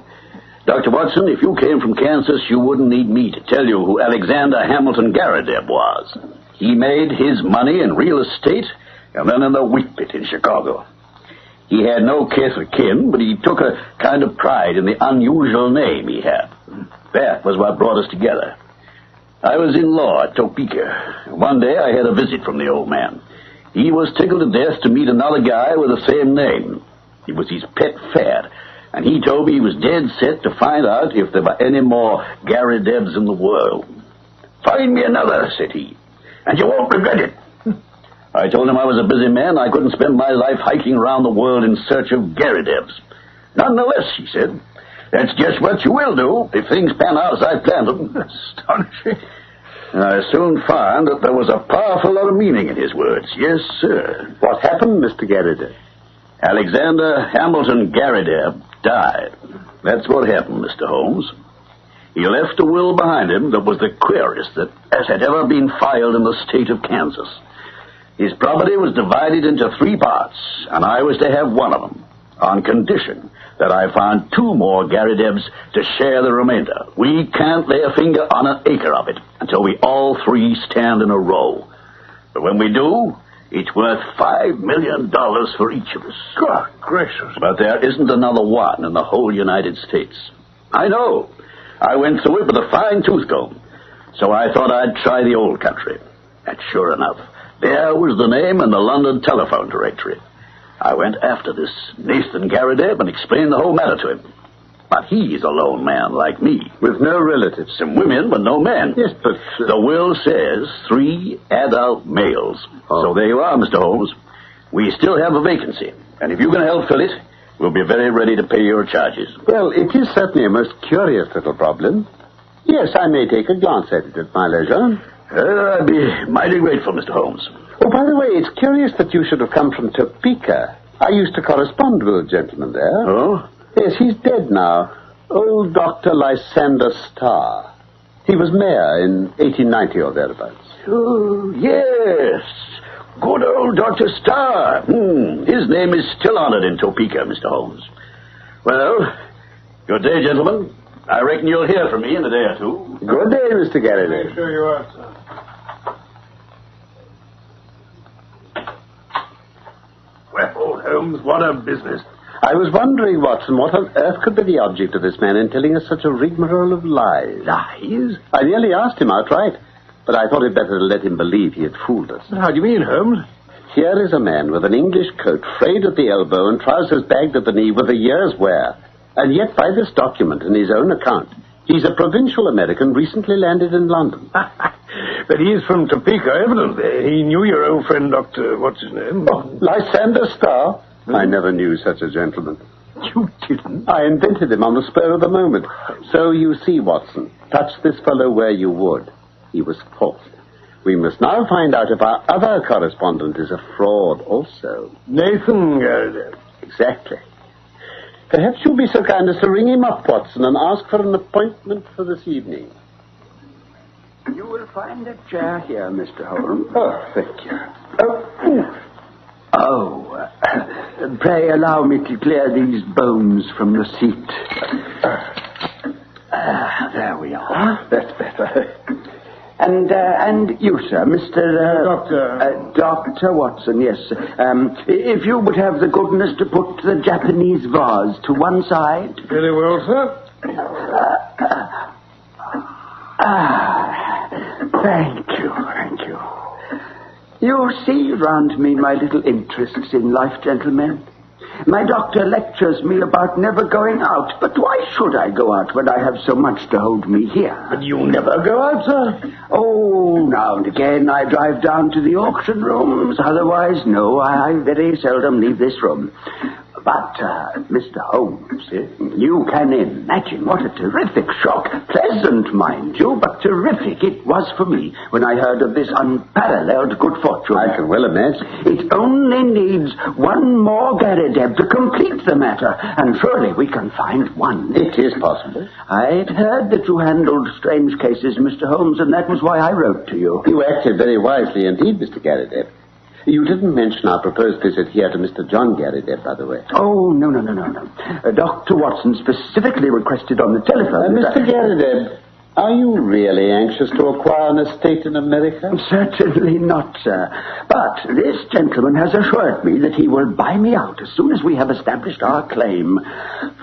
Dr. Watson, if you came from Kansas, you wouldn't need me to tell you who Alexander Hamilton Garrideb was. He made his money in real estate and then in the wheat pit in Chicago. He had no kith or kin, but he took a kind of pride in the unusual name he had. That was what brought us together. I was in law at Topeka. One day I had a visit from the old man. He was tickled to death to meet another guy with the same name. It was his pet fad, and he told me he was dead set to find out if there were any more Gary Debs in the world. "Find me another," said he, "and you won't regret it." I told him I was a busy man. I couldn't spend my life hiking around the world in search of Gary Debs. "Nonetheless," he said, "that's just what you will do if things pan out as I planned them." Astonishing. And I soon found that there was a powerful lot of meaning in his words. Yes, sir. What happened, Mr. Gary Deb? Alexander Hamilton Gary Deb died. That's what happened, Mr. Holmes. He left a will behind him that was the queerest that had ever been filed in the state of Kansas. His property was divided into 3 parts, and I was to have one of them, on condition that I found 2 more Gary Debs to share the remainder. We can't lay a finger on an acre of it until we all 3 stand in a row. But when we do, it's worth $5 million for each of us. God gracious. But there isn't another one in the whole United States. I know. I went through it with a fine-tooth comb. So I thought I'd try the old country. And sure enough, there was the name in the London telephone directory. I went after this Nathan Gary Deb and explained the whole matter to him. But he's a lone man like me. With no relatives. Some women, but no men. Yes, but... The will says 3 adult males. Oh. So there you are, Mr. Holmes. We still have a vacancy. And if you can help fill it, we'll be very ready to pay your charges. Well, it is certainly a most curious little problem. Yes, I may take a glance at it at my leisure. I'd be mighty grateful, Mr. Holmes. Oh, by the way, it's curious that you should have come from Topeka. I used to correspond with a gentleman there. Oh? Yes, he's dead now. Old Dr. Lysander Starr. He was mayor in 1890 or thereabouts. Oh, yes. Good old Dr. Starr. His name is still honored in Topeka, Mr. Holmes. Well, good day, gentlemen. I reckon you'll hear from me in a day or 2. Good day, Mr. Gary. Sure you are, sir. Well, Holmes, what a business. I was wondering, Watson, what on earth could be the object of this man in telling us such a rigmarole of lies? Lies? I nearly asked him outright, but I thought it better to let him believe he had fooled us. How do you mean, Holmes? Here is a man with an English coat frayed at the elbow and trousers bagged at the knee with a year's wear. And yet, by this document and his own account, he's a provincial American recently landed in London. But he is from Topeka, evidently. He knew your old friend, Dr. What's-his-name? Oh, Lysander Starr? I never knew such a gentleman. You didn't? I invented him on the spur of the moment. So you see, Watson, touch this fellow where you would. He was false. We must now find out if our other correspondent is a fraud also. Nathan. Exactly. Perhaps you'll be so kind as to ring him up, Watson, and ask for an appointment for this evening. You will find a chair here, Mr. Holmes. Oh, thank you. Pray allow me to clear these bones from the seat. There we are. That's better. And you, sir, Mr. Dr. Watson, yes. If you would have the goodness to put the Japanese vase to one side. Very well, sir. Thank you. You see round me my little interests in life, gentlemen. My doctor lectures me about never going out, but why should I go out when I have so much to hold me here? But you never go out, sir. Oh, now and again I drive down to the auction rooms. Otherwise, no, I very seldom leave this room. But, Mr. Holmes, you can imagine what a terrific shock, pleasant, mind you, but terrific it was for me when I heard of this unparalleled good fortune. I can well imagine. It only needs one more Gary Deb to complete the matter, and surely we can find one. It is possible. I'd heard that you handled strange cases, Mr. Holmes, and that was why I wrote to you. You acted very wisely indeed, Mr. Gary Deb. You didn't mention our proposed visit here to Mr. John Gary Deb, by the way. Oh, no. Dr. Watson specifically requested on the telephone... Mr. Gary Deb, Are you really anxious to acquire an estate in America? Certainly not, sir. But this gentleman has assured me that he will buy me out as soon as we have established our claim.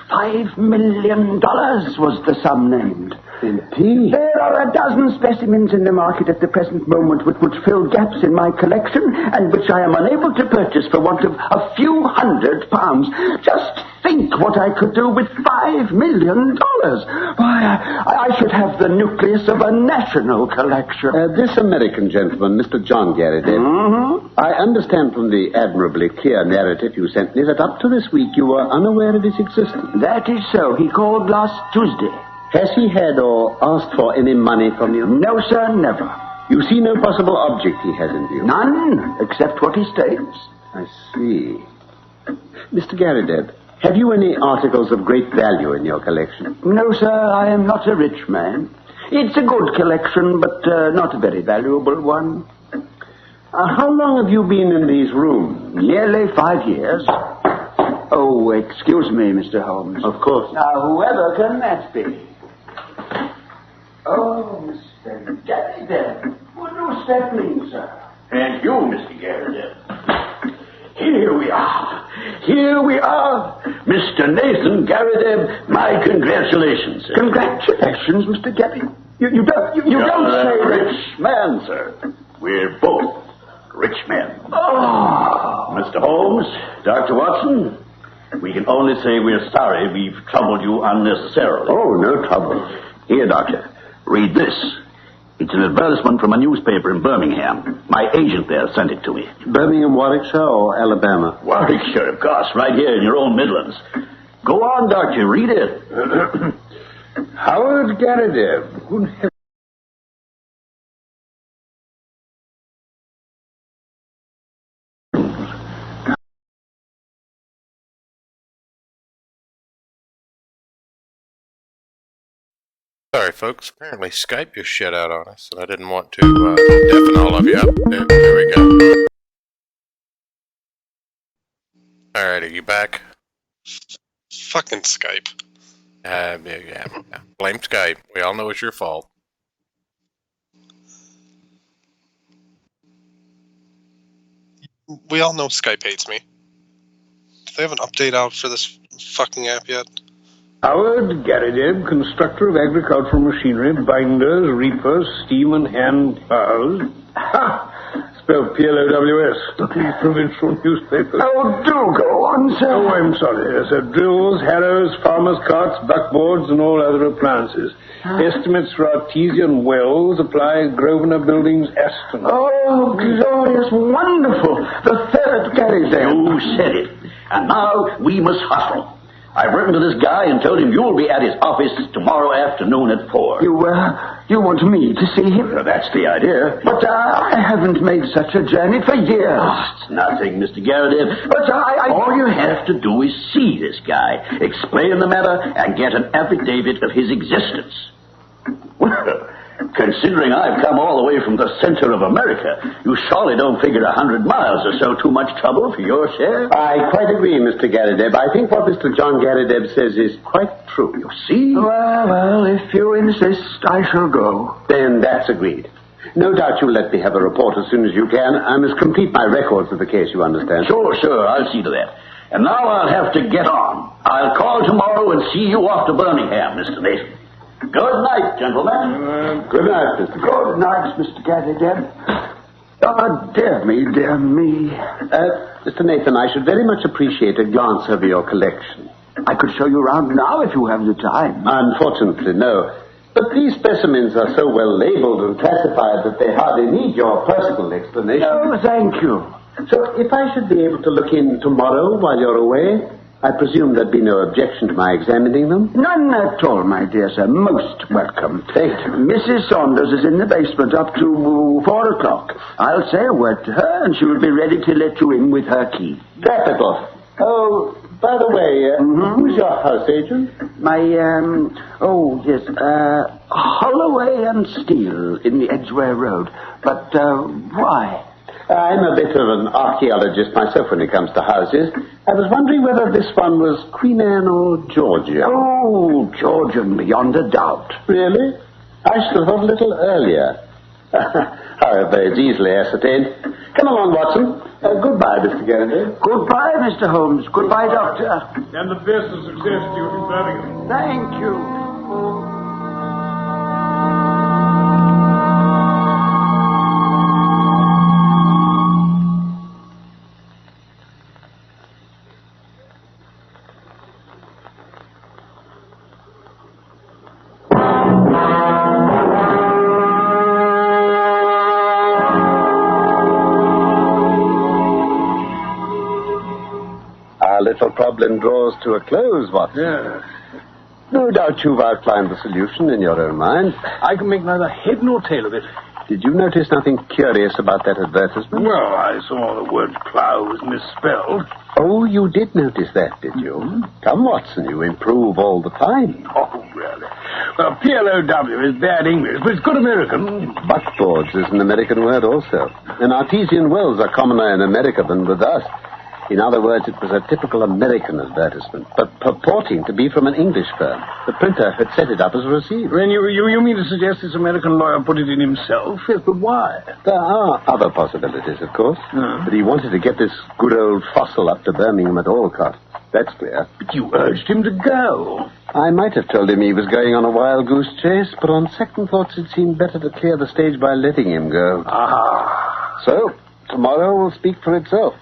$5 million was the sum named. Indeed. There are a dozen specimens in the market at the present moment which would fill gaps in my collection and which I am unable to purchase for want of a few £100. Just think what I could do with $5 million. Why, I should have the nucleus of a national collection. This American gentleman, Mr. John Garrideb, I understand from the admirably clear narrative you sent me that up to this week you were unaware of his existence. That is so. He called last Tuesday. Has he had or asked for any money from you? No, sir, never. You see no possible object he has in view? None, except what he states. I see. Mr. Garrideb, have you any articles of great value in your collection? No, sir, I am not a rich man. It's a good collection, but not a very valuable one. How long have you been in these rooms? Nearly 5 years. Oh, excuse me, Mr. Holmes. Of course. Now, whoever can that be? Oh, Mr. Garrideb. What does that mean, sir? And you, Mr. Garrideb. Here we are. Here we are. Mr. Nathan Garrideb, my congratulations, sir. Congratulations, Mr. Garrideb. You don't say that. Rich man, sir. We're both rich men. Oh. Mr. Holmes, Dr. Watson, we can only say we're sorry we've troubled you unnecessarily. Oh, no trouble. Here, Doctor, read this. It's an advertisement from a newspaper in Birmingham. My agent there sent it to me. Birmingham, Warwickshire, or Alabama? Warwickshire, of course, right here in your own Midlands. Go on, Doctor, read it. Howard Garrideb. Good heavens. Sorry, folks. Apparently Skype just shut out on us, and I didn't want to deafen all of you up. There we go. Alright, are you back? Fucking Skype. Yeah. Blame Skype. We all know it's your fault. We all know Skype hates me. Do they have an update out for this fucking app yet? Howard Garrideb, constructor of agricultural machinery, binders, reapers, steam and hand plows. Ha! Spelled P-L-O-W-S. Provincial newspapers. Oh, do go on, sir. Oh, I'm sorry. Yes, sir. Drills, harrows, farmers' carts, buckboards, and all other appliances. Estimates for artesian wells apply Grosvenor Buildings, Aston. Oh, glorious, wonderful. The third Garrideb. You said it. And now we must hustle. I've written to this guy and told him you'll be at his office tomorrow afternoon at 4. You want me to see him? Well, that's the idea. But I haven't made such a journey for years. Oh, it's nothing, Mr. Garrideb. But all you have to do is see this guy, explain the matter, and get an affidavit of his existence. Well, considering I've come all the way from the center of America, you surely don't figure 100 miles or so too much trouble for your share? I quite agree, Mr. Garrideb. I think what Mr. John Garrideb says is quite true. You see? Well, if you insist, I shall go. Then that's agreed. No doubt you'll let me have a report as soon as you can. I must complete my records of the case, you understand. Sure. I'll see to that. And now I'll have to get on. I'll call tomorrow and see you off to Birmingham, Mr. Nathan. Good night, gentlemen. Good night, Mr. Good night, Mr. Garrideb. Oh, dear me. Mr. Nathan, I should very much appreciate a glance over your collection. I could show you around now if you have the time. Unfortunately, no. But these specimens are so well labeled and classified that they hardly need your personal explanation. Oh, thank you. So if I should be able to look in tomorrow while you're away, I presume there'd be no objection to my examining them? None at all, my dear sir. Most welcome. Thank you. Mrs. Saunders is in the basement up to 4 o'clock. I'll say a word to her, and she will be ready to let you in with her key. Capital. Oh, by the way, who's your house agent? Holloway and Steele in the Edgware Road. But, why? I'm a bit of an archaeologist myself when it comes to houses. I was wondering whether this one was Queen Anne or Georgian. Oh, Georgian, beyond a doubt. Really? I should have thought a little earlier. However, it's easily ascertained. Come along, Watson. Goodbye, Mr. Garrett. Goodbye, Mr. Holmes. Goodbye, Doctor. And the best of success to you in Birmingham. Thank you. Our little problem draws to a close, Watson. Yeah. No doubt you've outlined the solution in your own mind. I can make neither head nor tail of it. Did you notice nothing curious about that advertisement? Well, I saw the word plough was misspelled. Oh, you did notice that, did you? Mm-hmm. Come, Watson, you improve all the time. Oh, really? Well, PLOW is bad English, but it's good American. Buckboards is an American word also. And artesian wells are commoner in America than with us. In other words, it was a typical American advertisement, but purporting to be from an English firm. The printer had set it up as a receipt. Then you mean to suggest this American lawyer put it in himself? Yes, but why? There are other possibilities, of course. But he wanted to get this good old fossil up to Birmingham at all costs. That's clear. But you urged him to go. I might have told him he was going on a wild goose chase, but on second thoughts it seemed better to clear the stage by letting him go. Ah. So, tomorrow will speak for itself.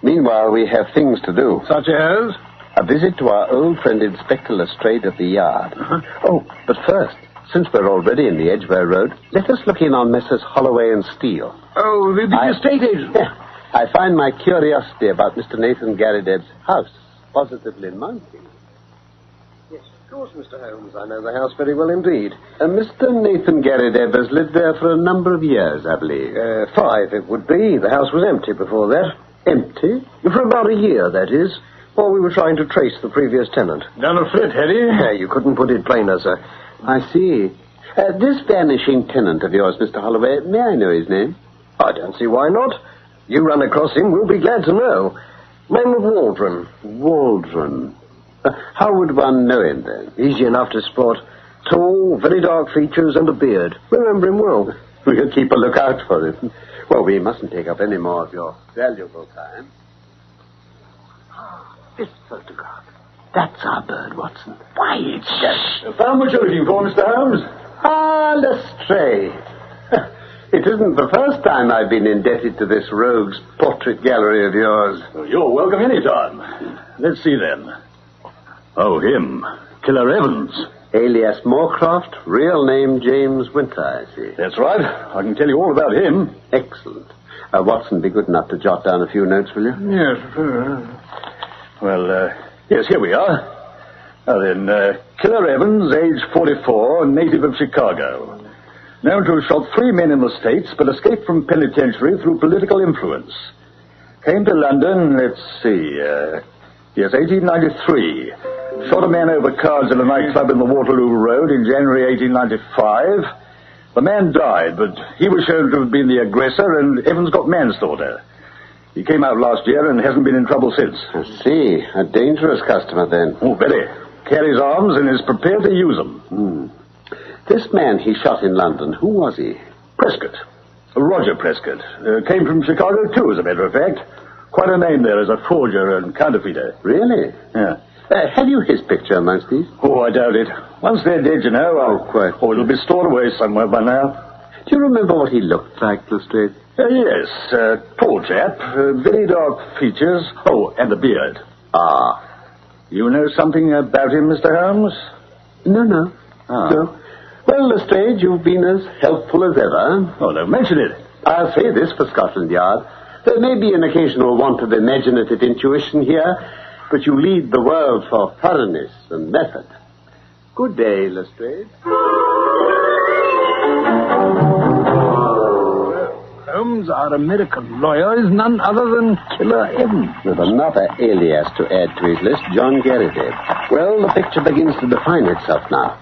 Meanwhile, we have things to do. Such as? A visit to our old friend Inspector Lestrade at the yard. Oh, but first, since we're already in the Edgware Road, let us look in on Messrs. Holloway and Steele. Oh, the estate agent. Yeah. I find my curiosity about Mr. Nathan Garrideb's house positively mounting. Yes, of course, Mr. Holmes. I know the house very well indeed. Mr. Nathan Garrideb has lived there for a number of years, I believe. 5, it would be. The house was empty before that. Empty? For about a year, that is. While we were trying to trace the previous tenant. Done a fit, had he? You couldn't put it plainer, sir. I see. This vanishing tenant of yours, Mr. Holloway, may I know his name? I don't see why not. You run across him, we'll be glad to know. Name of Waldron. Waldron. How would one know him, then? Easy enough to spot. Tall, very dark features and a beard. Remember him well. We'll keep a lookout for him. Well, we mustn't take up any more of your valuable time. This photograph. That's our bird, Watson. Why, it's just... Found what you're looking for, Mr. Holmes? Ah, Lestrade. It isn't the first time I've been indebted to this rogue's portrait gallery of yours. Well, you're welcome any time. Let's see, then. Oh, him. Killer Evans. Alias Moorcroft, real name James Winter, I see. That's right. I can tell you all about him. Excellent. Watson, be good enough to jot down a few notes, will you? Yes. Well, yes, here we are. Now then, Killer Evans, age 44, native of Chicago. Known to have shot 3 men in the States, but escaped from penitentiary through political influence. Came to London, let's see, 1893. Shot a man over cards at a nightclub in the Waterloo Road in January 1895. The man died, but he was shown to have been the aggressor, and Evans got manslaughter. He came out last year and hasn't been in trouble since. I see. A dangerous customer, then. Oh, very. Carries arms and is prepared to use them. This man he shot in London, who was he? Prescott. Roger Prescott. Came from Chicago, too, as a matter of fact. Quite a name there as a forger and counterfeiter. Really? Yeah. Have you his picture amongst these? Oh, I doubt it. Once they're dead, you know. Quite. Oh, it'll be stored away somewhere by now. Do you remember what he looked like, Lestrade? Yes. Tall chap. Very dark features. Oh, and the beard. Ah. You know something about him, Mr. Holmes? No. Ah. No. Well, Lestrade, you've been as helpful as ever. Oh, don't mention it. I'll say this for Scotland Yard. There may be an occasional want of imaginative intuition here, but you lead the world for thoroughness and method. Good day, Lestrade. Holmes, our American lawyer, is none other than Killer Evans. With another alias to add to his list, John Garrideb. Well, the picture begins to define itself now.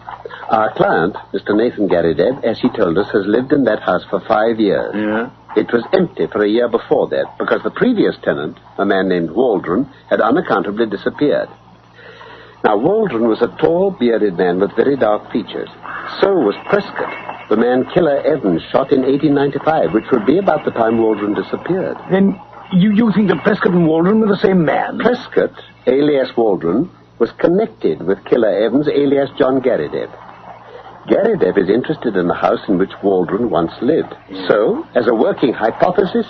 Our client, Mr. Nathan Garrideb, as he told us, has lived in that house for 5 years. Yeah? It was empty for a year before that because the previous tenant, a man named Waldron, had unaccountably disappeared. Now, Waldron was a tall, bearded man with very dark features. So was Prescott, the man Killer Evans shot in 1895, which would be about the time Waldron disappeared. Then you think that Prescott and Waldron were the same man? Prescott, alias Waldron, was connected with Killer Evans, alias John Garrideb. Garrideb is interested in the house in which Waldron once lived. So, as a working hypothesis,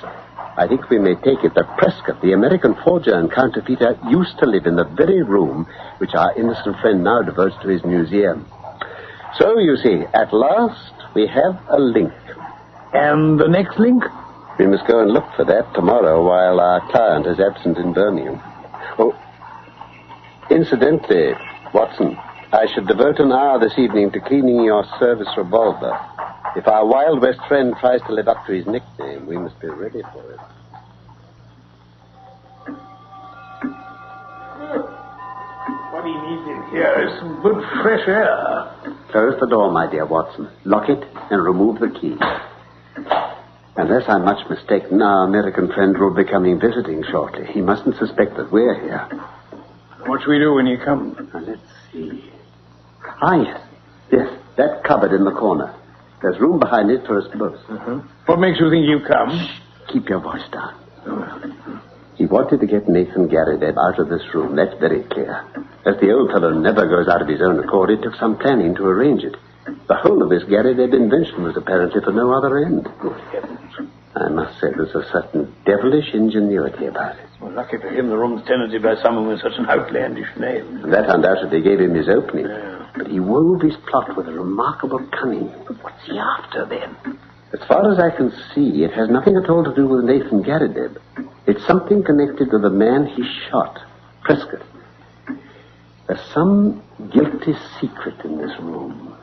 I think we may take it that Prescott, the American forger and counterfeiter, used to live in the very room which our innocent friend now devotes to his museum. So, you see, at last, we have a link. And the next link? We must go and look for that tomorrow while our client is absent in Birmingham. Oh, incidentally, Watson, I should devote an hour this evening to cleaning your service revolver. If our Wild West friend tries to live up to his nickname, we must be ready for it. What he needs in here is some good fresh air. Close the door, my dear Watson. Lock it and remove the key. Unless I'm much mistaken, our American friend will be coming visiting shortly. He mustn't suspect that we're here. What shall we do when you come? Now, let's see. Ah, yes, that cupboard in the corner. There's room behind it for us both. What makes you think you come? Shh. Keep your voice down. He wanted to get Nathan Garrideb out of this room, that's very clear. As the old fellow never goes out of his own accord, it took some planning to arrange it. The whole of this Garrideb invention was apparently for no other end. Good heavens. I must say there's a certain devilish ingenuity about it. Well, lucky for him the room's tenanted by someone with such an outlandish name. And that undoubtedly gave him his opening. Yeah. But he wove his plot with a remarkable cunning. But what's he after, then? As far as I can see, it has nothing at all to do with Nathan Garrideb. It's something connected to the man he shot, Prescott. There's some guilty secret in this room.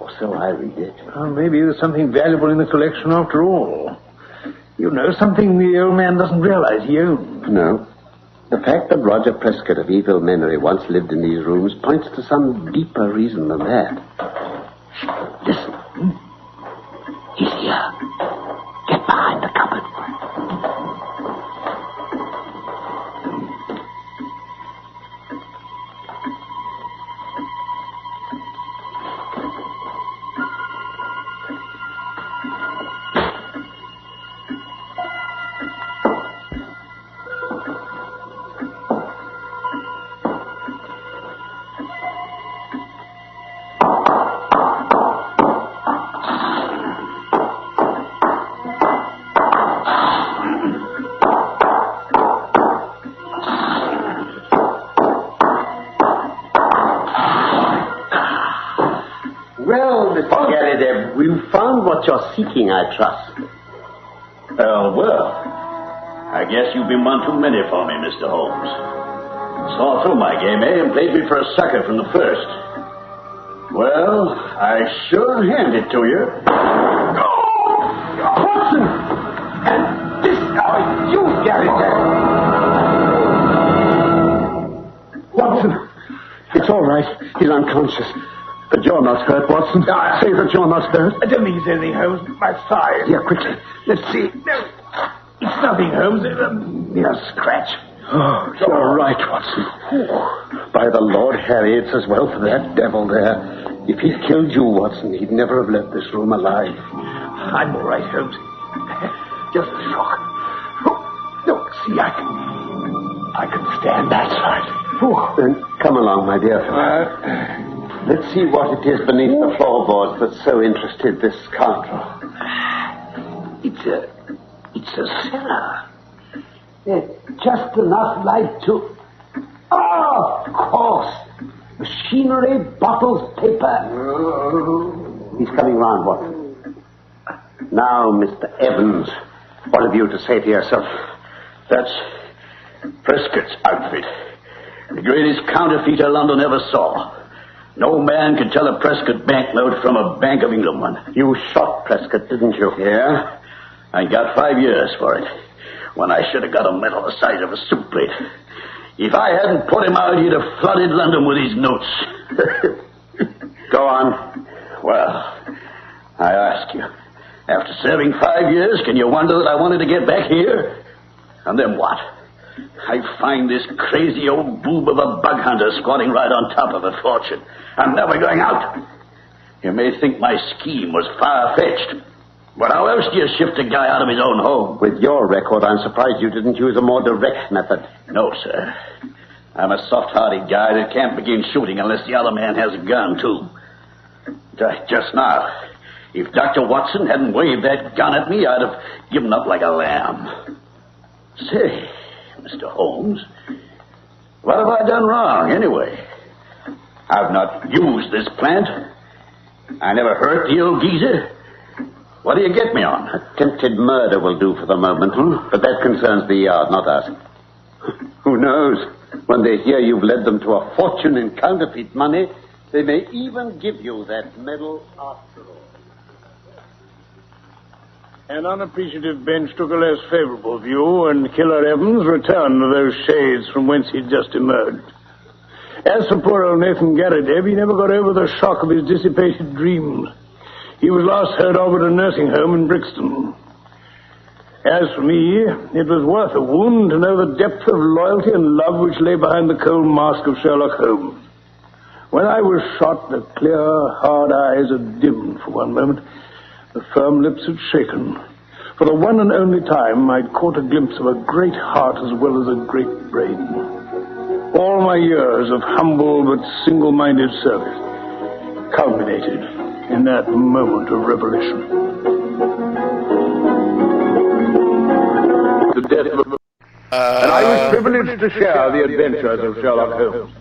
Or so I read it. Well, maybe there's something valuable in the collection after all. You know, something the old man doesn't realize he owns. No. The fact that Roger Prescott of evil memory once lived in these rooms points to some deeper reason than that. Listen. He's here. Get behind the cupboard. What you're seeking, I trust. Well, I guess you've been one too many for me, Mr. Holmes. Saw through my game, eh, and played me for a sucker from the first. Well, I sure hand it to you. Watson! And this guy, you get it there. Watson, it's all right. He's unconscious. But you're not hurt, Watson. Say that you're not hurt. I don't think it's anything, Holmes. My thigh. Here, quickly. Let's see. No, it's nothing, Holmes. It's a mere scratch. Oh, you're right, Watson. By the Lord Harry, it's as well for that devil there. If he'd killed you, Watson, he'd never have left this room alive. I'm all right, Holmes. Just a shock. Look, see, I can stand that side. Then come along, my dear fellow. Let's see what it is beneath the floorboards that so interested this scoundrel. It's a cellar. Just enough light to... Oh, of course. Machinery, bottles, paper. He's coming round, Watson. Now, Mr. Evans, what have you to say to yourself? That's Prescott's outfit. The greatest counterfeiter London ever saw. No man could tell a Prescott banknote from a Bank of England one. You shot Prescott, didn't you? Yeah. I got 5 years for it, when I should have got a medal the size of a soup plate. If I hadn't put him out, he'd have flooded London with his notes. Go on. Well, I ask you, after serving 5 years, can you wonder that I wanted to get back here? And then what? I find this crazy old boob of a bug hunter squatting right on top of a fortune. I'm never going out. You may think my scheme was far-fetched, but how else do you shift a guy out of his own home? With your record, I'm surprised you didn't use a more direct method. No, sir. I'm a soft-hearted guy that can't begin shooting unless the other man has a gun, too. Just now, if Dr. Watson hadn't waved that gun at me, I'd have given up like a lamb. Say, Mr. Holmes, what have I done wrong, anyway? I've not used this plant. I never hurt the old geezer. What do you get me on? Attempted murder will do for the moment, but that concerns the yard, not us. Who knows? When they hear you've led them to a fortune in counterfeit money, they may even give you that medal after all. An unappreciative bench took a less favorable view, and Killer Evans returned to those shades from whence he'd just emerged. As for poor old Nathan Garrideb, he never got over the shock of his dissipated dreams. He was last heard of at a nursing home in Brixton. As for me, it was worth a wound to know the depth of loyalty and love which lay behind the cold mask of Sherlock Holmes. When I was shot, the clear, hard eyes had dimmed for one moment. The firm lips had shaken. For the one and only time, I'd caught a glimpse of a great heart as well as a great brain. All my years of humble but single-minded service culminated in that moment of revelation. The death of and I was privileged to share the adventures of Sherlock Holmes.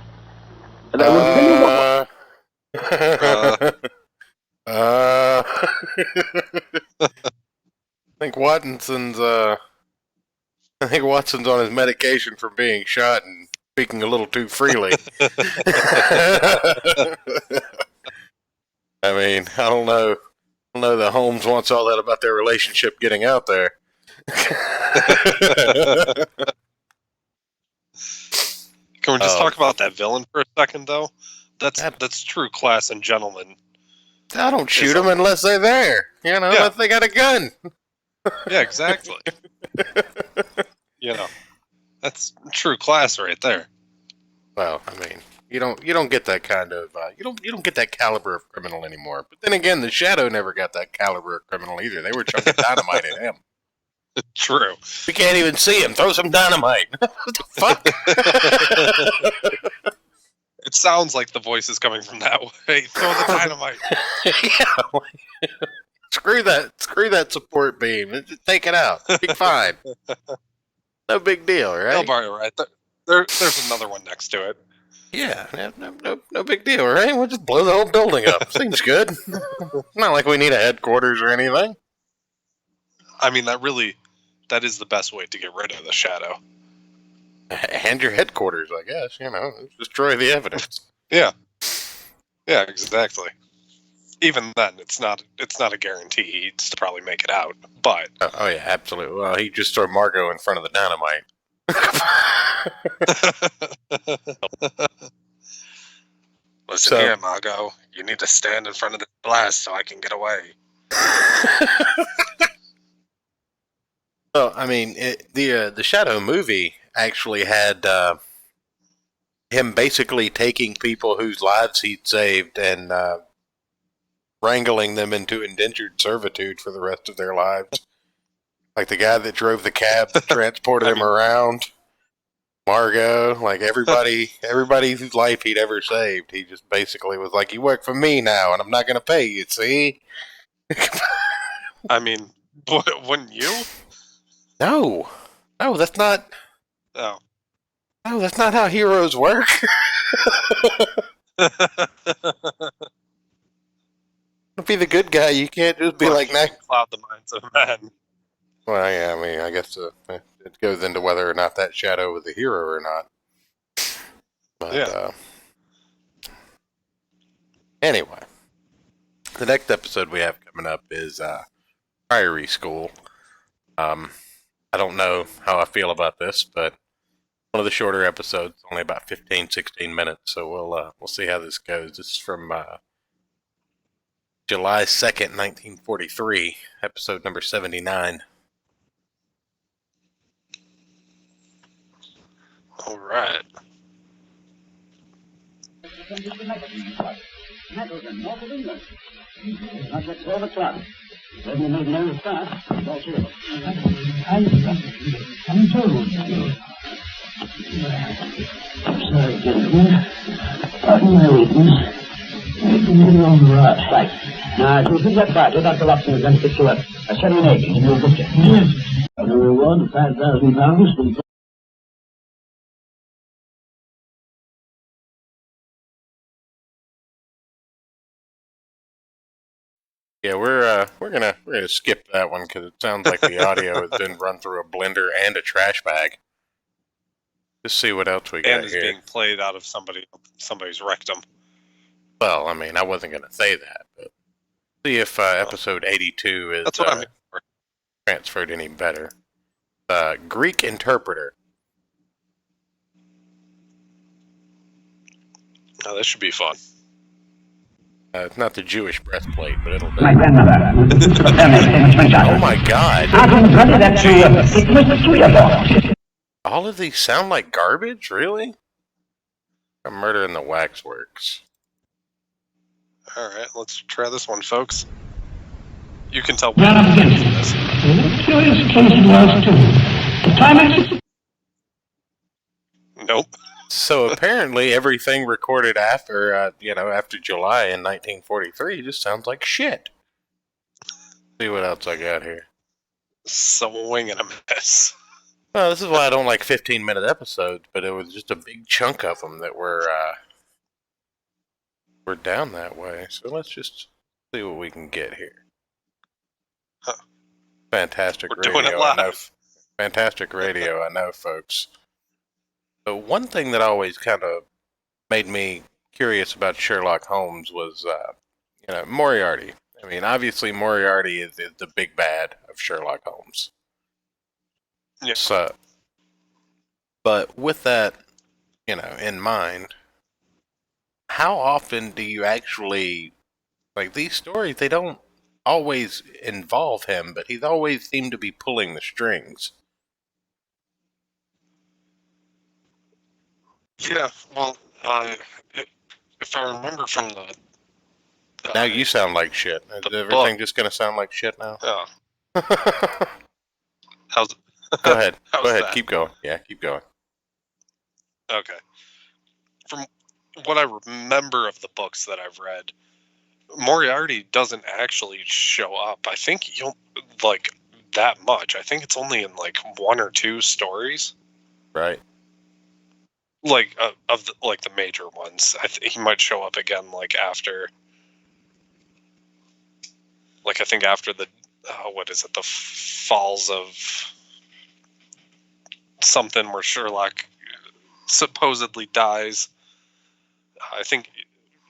And I will tell you what. I think Watson's on his medication for being shot and speaking a little too freely. I mean, I don't know that Holmes wants all that about their relationship getting out there. Can we just talk about that villain for a second, though? That's true class and gentleman. I don't shoot them unless they're there. Unless they got a gun. Yeah, exactly. That's true class right there. Well, I mean, you don't get that kind of you don't get that caliber of criminal anymore. But then again, the Shadow never got that caliber of criminal either. They were chucking dynamite at him. True. We can't even see him. Throw some dynamite. What the fuck? It sounds like the voice is coming from that way. Throw the dynamite. Yeah. Screw that support beam. Just take it out. Be fine. No big deal, right? They'll borrow right. There's another one next to it. Yeah, no big deal, right? We'll just blow the whole building up. Seems good. Not like we need a headquarters or anything. I mean, that is the best way to get rid of the Shadow. And your headquarters, I guess. Destroy the evidence. Yeah, exactly. Even then, it's not a guarantee. He'd still probably make it out. But oh yeah, absolutely. Well, he just threw Margot in front of the dynamite. Listen here, Margot. You need to stand in front of the blast so I can get away. Well, I mean, the Shadow movie actually had him basically taking people whose lives he'd saved and wrangling them into indentured servitude for the rest of their lives. Like the guy that drove the cab that transported him around, Margot, like everybody whose life he'd ever saved, he just basically was like, "You work for me now, and I'm not going to pay you." See? I mean, wouldn't you? No, that's not. Oh. No, that's not how heroes work. To be the good guy, you can't just be like, "Nah." Cloud the minds of men. Well, yeah, I mean, I guess it goes into whether or not that Shadow was a hero or not. But, anyway, the next episode we have coming up is Priory School. I don't know how I feel about this, but one of the shorter episodes, only about 15, 16 minutes, so we'll see how this goes. This is from July 2nd, 1943, episode number 79. All right. Sorry, gentlemen. Pardon my weakness. I've been living on the right. Right. Now, if you'll pick that bite, Dr. Watson is going to pick you up. A 7 egg, and you'll get you. Yes. The reward of £5,000. Yeah, we're gonna skip that one because it sounds like the audio has been run through a blender and a trash bag. Just see what else we got And is here. being played out of somebody's rectum. Well, I mean, I wasn't gonna say that, but see if episode 82 is That's what I'm here for. transferred any better. Greek interpreter. Oh, this should be fun. It's not the Jewish breastplate, but it'll do. My grandmother. Oh my God! All of these sound like garbage, really? A Murder in the Waxworks. All right, let's try this one, folks. You can tell when I'm using this. Curious case it was, too. The climax. Nope. So apparently everything recorded after, after July in 1943 just sounds like shit. See what else I got here. Swing and a miss. Well, this is why I don't like 15-minute episodes, but it was just a big chunk of them that were down that way. So let's just see what we can get here. Huh. Fantastic We're radio. doing it live. I know. Fantastic radio, I know, folks. So one thing that always kind of made me curious about Sherlock Holmes was, Moriarty. I mean, obviously Moriarty is the big bad of Sherlock Holmes. Yes. So, but with that, in mind, how often do you actually, like, these stories, they don't always involve him, but he's always seemed to be pulling the strings. Yeah, well, if I remember from the... Now you sound like shit. Is everything just going to sound like shit now? Yeah. How's it? Go ahead. How's Go ahead. that? Keep going. Yeah, keep going. Okay. From what I remember of the books that I've read, Moriarty doesn't actually show up. I think that much. I think it's only in like 1 or 2 stories. Right. Like of the major ones. He might show up again like after. Like I think after the the Falls of something where Sherlock supposedly dies. I think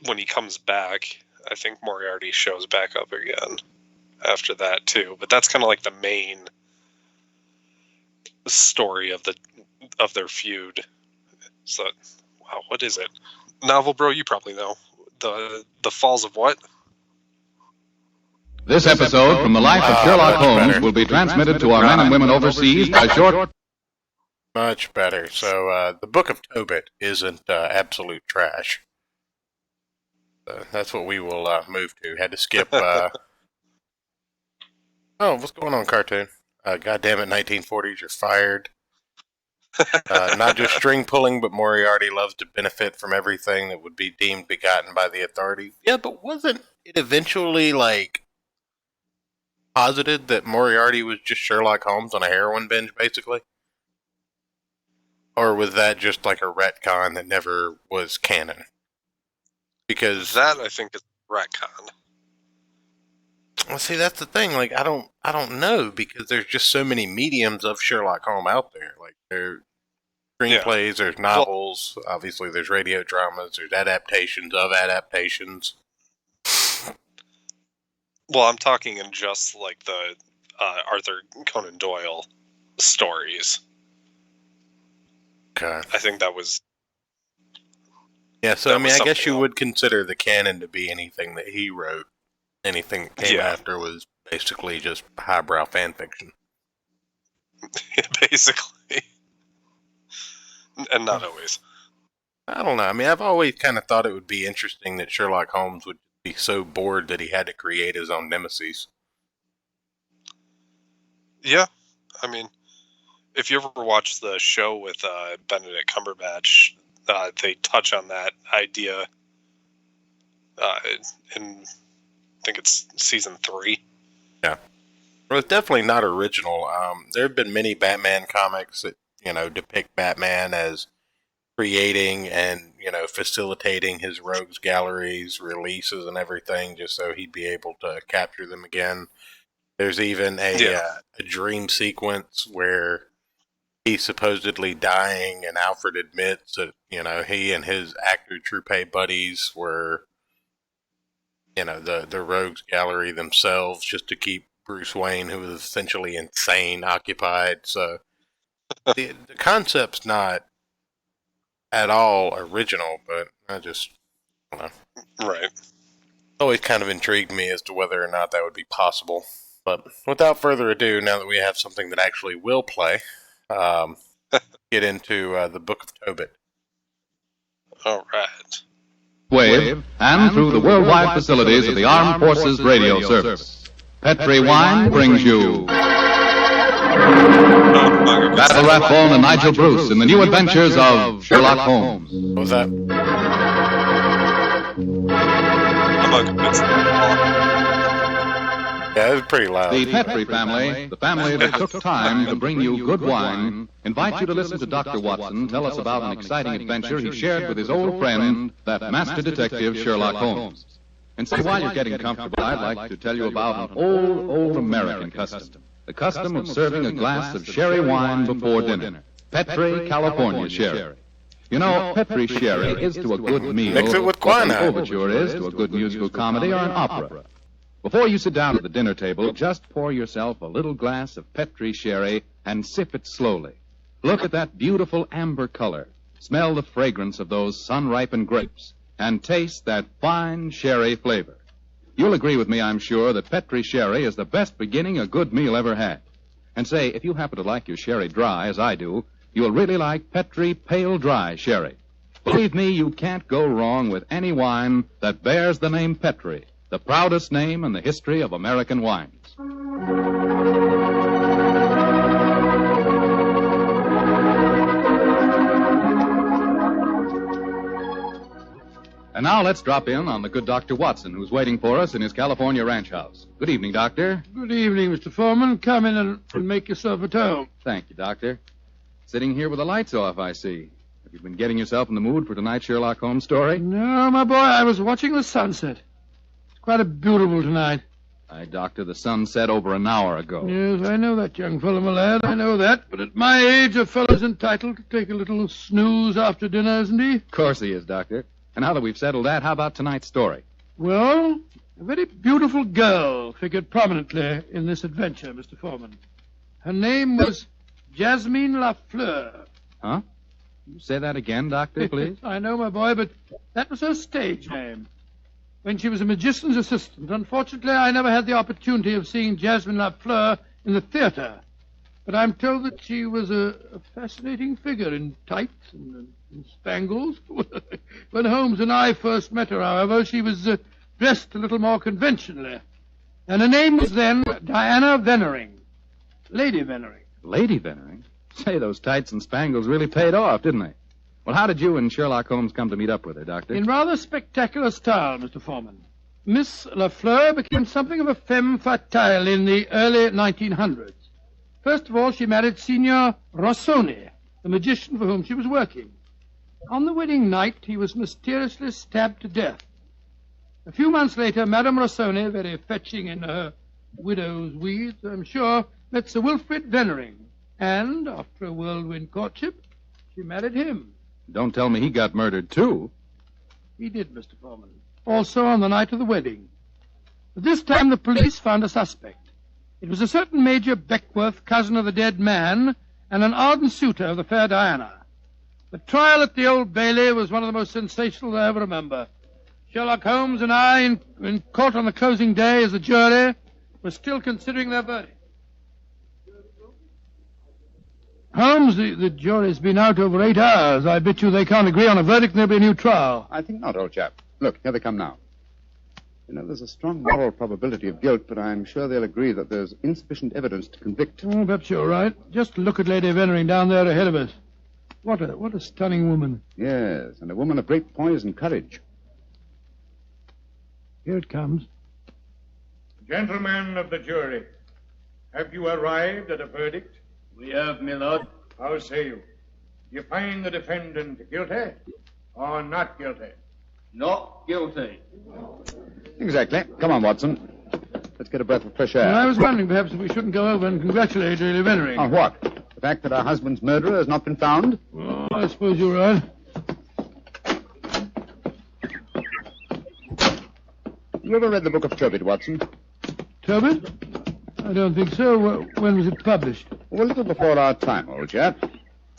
when he comes back, I think Moriarty shows back up again after that too. But that's kind of like the main story of their feud. So, wow, what is it? Novel Bro, you probably know. The Falls of what? This episode from the life of Sherlock Holmes will be transmitted to our men and women overseas by short... Much better. So, the Book of Tobit isn't absolute trash. That's what we will move to. Had to skip... Oh, what's going on, cartoon? God damn it, 1940s, you're fired. Not just string pulling, but Moriarty loves to benefit from everything that would be deemed begotten by the authorities. Yeah, but wasn't it eventually, posited that Moriarty was just Sherlock Holmes on a heroin binge, basically? Or was that just like a retcon that never was canon? Because that, I think, is retcon. Well, see, that's the thing. Like, I don't know, because there's just so many mediums of Sherlock Holmes out there. Like, there's screenplays, there's novels, obviously there's radio dramas, there's adaptations of adaptations. Well, I'm talking in just like the Arthur Conan Doyle stories. Okay. I think that was... Yeah, so, I mean, I guess you would consider the canon to be anything that he wrote. Anything that came after was basically just highbrow fan fiction. Basically. And not always. I don't know. I mean, I've always kind of thought it would be interesting that Sherlock Holmes would be so bored that he had to create his own nemesis. Yeah, I mean, if you ever watch the show with Benedict Cumberbatch, they touch on that idea in, I think it's season 3. Yeah. Well, it's definitely not original. There have been many Batman comics that, depict Batman as creating and, facilitating his rogues galleries, releases, and everything just so he'd be able to capture them again. There's even a dream sequence where he's supposedly dying, and Alfred admits that, he and his actor troupe buddies were, the rogues gallery themselves just to keep Bruce Wayne, who was essentially insane, occupied. So the concept's not at all original, but I don't know. Right. It's always kind of intrigued me as to whether or not that would be possible. But without further ado, now that we have something that actually will play, get into the Book of Tobit. All right. Wave and through the worldwide facilities of the Armed Forces Radio Service. Petri Wine brings you Battle Rathbone and Nigel Bruce in the new adventures of Sherlock Holmes. What was that? Yeah, it was pretty loud. The Petri family, the family that took time to bring you good wine, invite you to listen to Dr. Watson tell us about an exciting adventure he shared with his old friend, that master detective Sherlock Holmes. And so while you're getting comfortable, I'd like to tell you about an old American custom. The custom of serving a glass of sherry wine before dinner. Petri California Sherry. You know, Petri Sherry is to a good meal Mix it with what an quinine. overture is to a good musical comedy or an opera. Before you sit down at the dinner table, just pour yourself a little glass of Petri Sherry and sip it slowly. Look at that beautiful amber color. Smell the fragrance of those sun-ripened grapes. And taste that fine sherry flavor. You'll agree with me, I'm sure, that Petri Sherry is the best beginning a good meal ever had. And say, if you happen to like your sherry dry, as I do, you'll really like Petri Pale Dry Sherry. Believe me, you can't go wrong with any wine that bears the name Petri, the proudest name in the history of American wines. And now let's drop in on the good Dr. Watson, who's waiting for us in his California ranch house. Good evening, Doctor. Good evening, Mr. Foreman. Come in and make yourself at home. Thank you, Doctor. Sitting here with the lights off, I see. Have you been getting yourself in the mood for tonight's Sherlock Holmes story? No, my boy, I was watching the sunset. It's quite a beautiful tonight. Aye, Doctor, the sun set over an hour ago. Yes, I know that, young fellow, my lad. I know that. But at my age, a fellow's entitled to take a little snooze after dinner, isn't he? Of course he is, Doctor. And now that we've settled that, how about tonight's story? Well, a very beautiful girl figured prominently in this adventure, Mr. Foreman. Her name was Jasmine Lafleur. Huh? You say that again, Doctor, please? I know, my boy, but that was her stage name. When she was a magician's assistant, unfortunately, I never had the opportunity of seeing Jasmine Lafleur in the theater. But I'm told that she was a fascinating figure in tights and spangles. When Holmes and I first met her, however, she was dressed a little more conventionally. And her name was then Diana Vennering. Lady Vennering. Lady Vennering? Say, those tights and spangles really paid off, didn't they? Well, how did you and Sherlock Holmes come to meet up with her, Doctor? In rather spectacular style, Mr. Foreman. Miss Lafleur became something of a femme fatale in the early 1900s. First of all, she married Signor Rossoni, the magician for whom she was working. On the wedding night, he was mysteriously stabbed to death. A few months later, Madame Rossoni, very fetching in her widow's weeds, I'm sure, met Sir Wilfrid Vennering. And, after a whirlwind courtship, she married him. Don't tell me he got murdered, too. He did, Mr. Foreman. Also on the night of the wedding. But this time the police found a suspect. It was a certain Major Beckworth, cousin of the dead man, and an ardent suitor of the fair Diana. The trial at the Old Bailey was one of the most sensational I ever remember. Sherlock Holmes and I, in court on the closing day as a jury, were still considering their verdict. Holmes, the jury's been out over 8 hours. I bet you they can't agree on a verdict and there'll be a new trial. I think not, old chap. Look, here they come now. You know, there's a strong moral probability of guilt, but I'm sure they'll agree that there's insufficient evidence to convict. Oh, perhaps you're right. Just look at Lady Vennering down there ahead of us. What a stunning woman. Yes, and a woman of great poise and courage. Here it comes. Gentlemen of the jury, have you arrived at a verdict? We have, my lord. How say you? Do you find the defendant guilty or not guilty? Not guilty. Exactly. Come on, Watson. Let's get a breath of fresh air. Well, I was wondering perhaps if we shouldn't go over and congratulate Lady Vennering. On what? The fact that our husband's murderer has not been found? Oh, I suppose you're right. You ever read the book of Tobit, Watson? Tobit? I don't think so. When was it published? Well, a little before our time, old chap.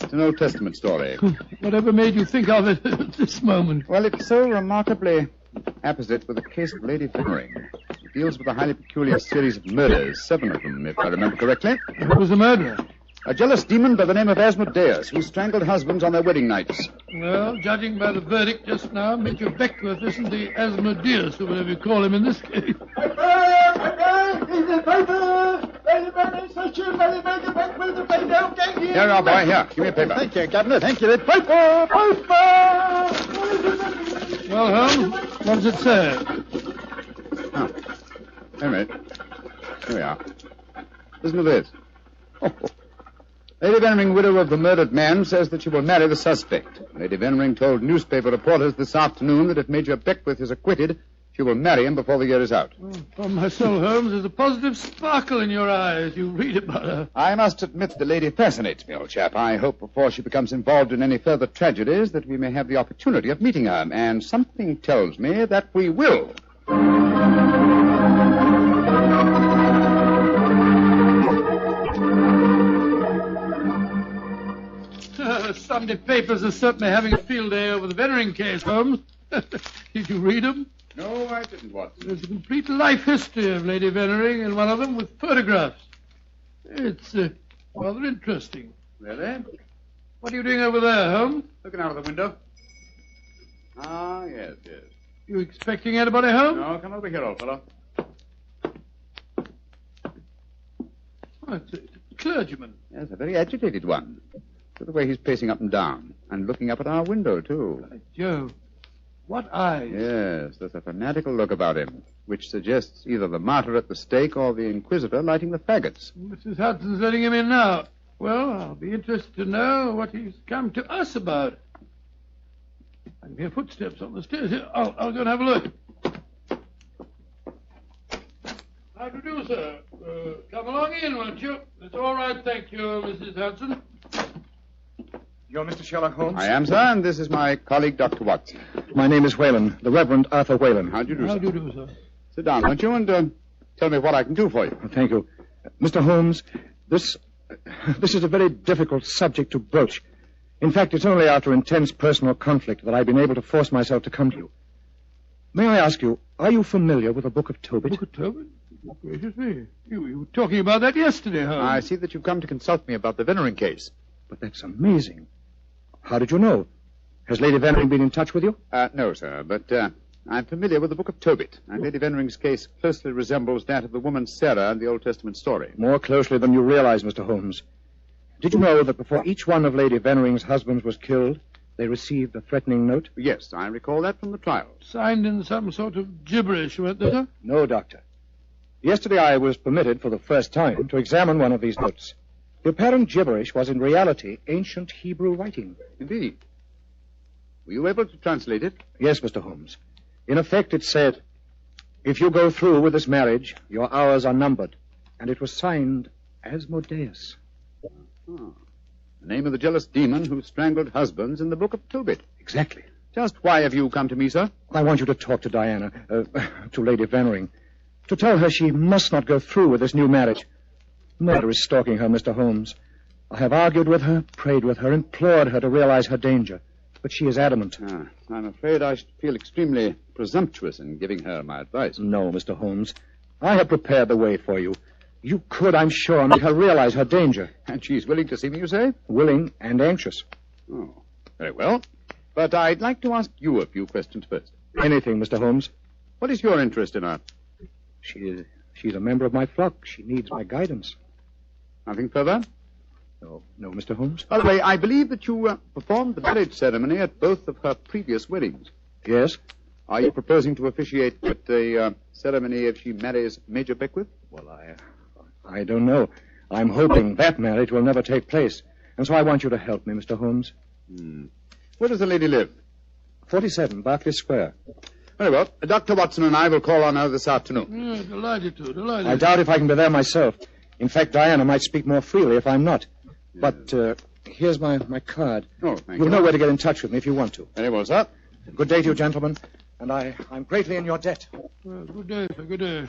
It's an Old Testament story. Whatever made you think of it at this moment? Well, it's so remarkably apposite with the case of Lady Vennering. It deals with a highly peculiar series of murders, 7 of them, if I remember correctly. Who was the murderer? A jealous demon by the name of Asmodeus, who strangled husbands on their wedding nights. Well, judging by the verdict just now, Major Beckworth isn't the Asmodeus, or whatever you call him in this case. Here you are, boy. Here, give me a paper. Thank you, Governor. Thank you. Paper! Well, Holmes, what does it say? Oh. Wait a minute. Here we are. Listen to this. Lady Vennering, widow of the murdered man, says that she will marry the suspect. Lady Vennering told newspaper reporters this afternoon that if Major Beckworth is acquitted, she will marry him before the year is out. Oh, upon my soul, Holmes, there's a positive sparkle in your eyes. You read about her. I must admit the lady fascinates me, old chap. I hope before she becomes involved in any further tragedies that we may have the opportunity of meeting her, and something tells me that we will. Sunday papers are certainly having a field day over the Vennering case, Holmes. Did you read them? No, I didn't, Watson. There's a complete life history of Lady Vennering, and one of them with photographs. It's rather interesting. Really? What are you doing over there, Holmes? Looking out of the window. Ah, yes. You expecting anybody home? No, come over here, old fellow. Oh, it's a clergyman. Yes, a very agitated one. Look at the way he's pacing up and down, and looking up at our window, too. By Jove. What eyes? Yes, there's a fanatical look about him, which suggests either the martyr at the stake or the inquisitor lighting the faggots. Mrs. Hudson's letting him in now. Well, I'll be interested to know what he's come to us about. I can hear footsteps on the stairs here. I'll go and have a look. How do you do, sir? Come along in, won't you? It's all right, thank you, Mrs. Hudson. You're Mr. Sherlock Holmes? I am, sir, and this is my colleague, Dr. Watson. My name is Whalen, the Reverend Arthur Whalen. How do you do, How sir? do you do, sir? Sit down, won't you, and tell me what I can do for you. Thank you. Mr. Holmes, this is a very difficult subject to broach. In fact, it's only after intense personal conflict that I've been able to force myself to come to you. May I ask you, are you familiar with the Book of Tobit? Book of Tobit? Gracious me. You were talking about that yesterday, Holmes. I see that you've come to consult me about the Vennering case. But that's amazing. How did you know? Has Lady Vennering been in touch with you? No, sir, but I'm familiar with the Book of Tobit, and Lady Vennering's case closely resembles that of the woman Sarah in the Old Testament story. More closely than you realize, Mr. Holmes. Did you know that before each one of Lady Vennering's husbands was killed, they received a threatening note? Yes, I recall that from the trial. Signed in some sort of gibberish, weren't they, sir? No, Doctor. Yesterday I was permitted for the first time to examine one of these notes. The apparent gibberish was in reality ancient Hebrew writing. Indeed. Were you able to translate it? Yes, Mr. Holmes. In effect, it said, "If you go through with this marriage, your hours are numbered." And it was signed Asmodeus. Oh. The name of the jealous demon who strangled husbands in the Book of Tobit. Exactly. Just why have you come to me, sir? I want you to talk to Diana, to Lady Vennering, to tell her she must not go through with this new marriage. Murder is stalking her, Mr. Holmes. I have argued with her, prayed with her, implored her to realize her danger. But she is adamant. I'm afraid I should feel extremely presumptuous in giving her my advice. No, Mr. Holmes. I have prepared the way for you. You could, I'm sure, make her realize her danger. And she's willing to see me, you say? Willing and anxious. Oh, very well. But I'd like to ask you a few questions first. Anything, Mr. Holmes. What is your interest in her? She's a member of my flock. She needs my guidance. Nothing further? No, Mr. Holmes. By the way, I believe that you performed the marriage ceremony at both of her previous weddings. Yes. Are you proposing to officiate at the ceremony if she marries Major Beckwith? Well, I don't know. I'm hoping that marriage will never take place. And so I want you to help me, Mr. Holmes. Where does the lady live? 47, Berkeley Square. Very well. Dr. Watson and I will call on her this afternoon. Yeah, delighted to. I doubt if I can be there myself. In fact, Diana might speak more freely if I'm not. But here's my card. Oh, thank you. You'll know where to get in touch with me if you want to. Very well, sir. Good day to you, gentlemen. And I'm greatly in your debt. Well, good day, sir. Good day.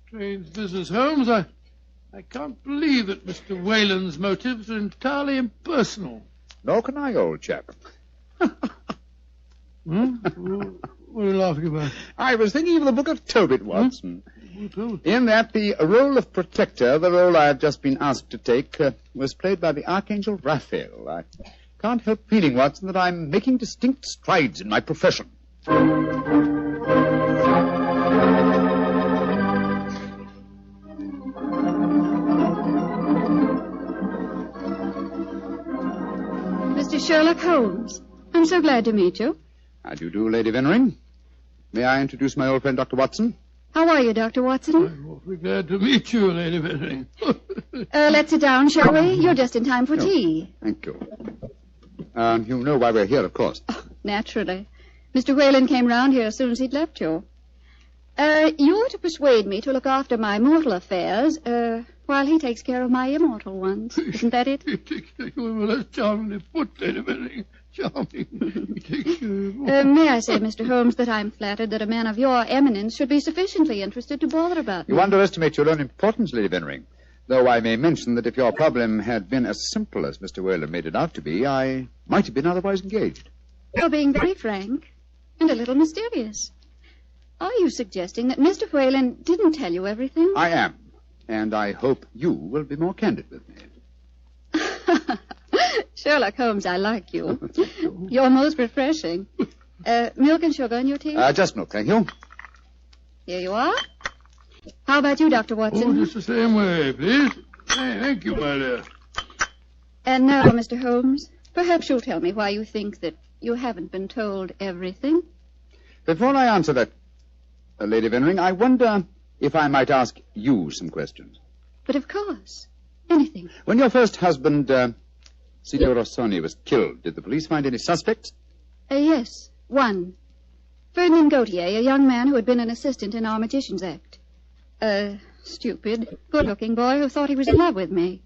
Strange business, Holmes. I can't believe that Mr. Whalen's motives are entirely impersonal. Nor can I, old chap. What are you laughing about? I was thinking of the book of Tobit, Watson. In that, the role of protector, the role I have just been asked to take, was played by the Archangel Raphael. I can't help feeling, Watson, that I'm making distinct strides in my profession. Mr. Sherlock Holmes, I'm so glad to meet you. How do you do, Lady Vennering? May I introduce my old friend, Dr. Watson? How are you, Dr. Watson? I'm awfully glad to meet you, Lady Vennering. Let's sit down, shall we? You're just in time for tea. Thank you. You know why we're here, of course. Oh, naturally. Mr. Whalen came round here as soon as he'd left you. You're to persuade me to look after my mortal affairs, while he takes care of my immortal ones. Isn't that it? He takes care of well, that's charmingly put, Lady Vennering. Charming. He takes care of May I say, Mr. Holmes, that I'm flattered that a man of your eminence should be sufficiently interested to bother about me. You underestimate your own importance, Lady Vennering. Though I may mention that if your problem had been as simple as Mr. Whalen made it out to be, I might have been otherwise engaged. You're being very frank and a little mysterious. Are you suggesting that Mr. Whalen didn't tell you everything? I am. And I hope you will be more candid with me. Sherlock Holmes, I like you. You're most refreshing. Milk and sugar in your tea? Just milk, thank you. Here you are. How about you, Dr. Watson? Oh, just the same way, please. Hey, thank you, my dear. And now, Mr. Holmes, perhaps you'll tell me why you think that you haven't been told everything. Before I answer that, Lady Vennering, I wonder if I might ask you some questions. But of course. Anything. When your first husband, Signor Rossoni, was killed, did the police find any suspects? Yes, one. Ferdinand Gautier, a young man who had been an assistant in our Magician's Act. A stupid, good-looking boy who thought he was in love with me.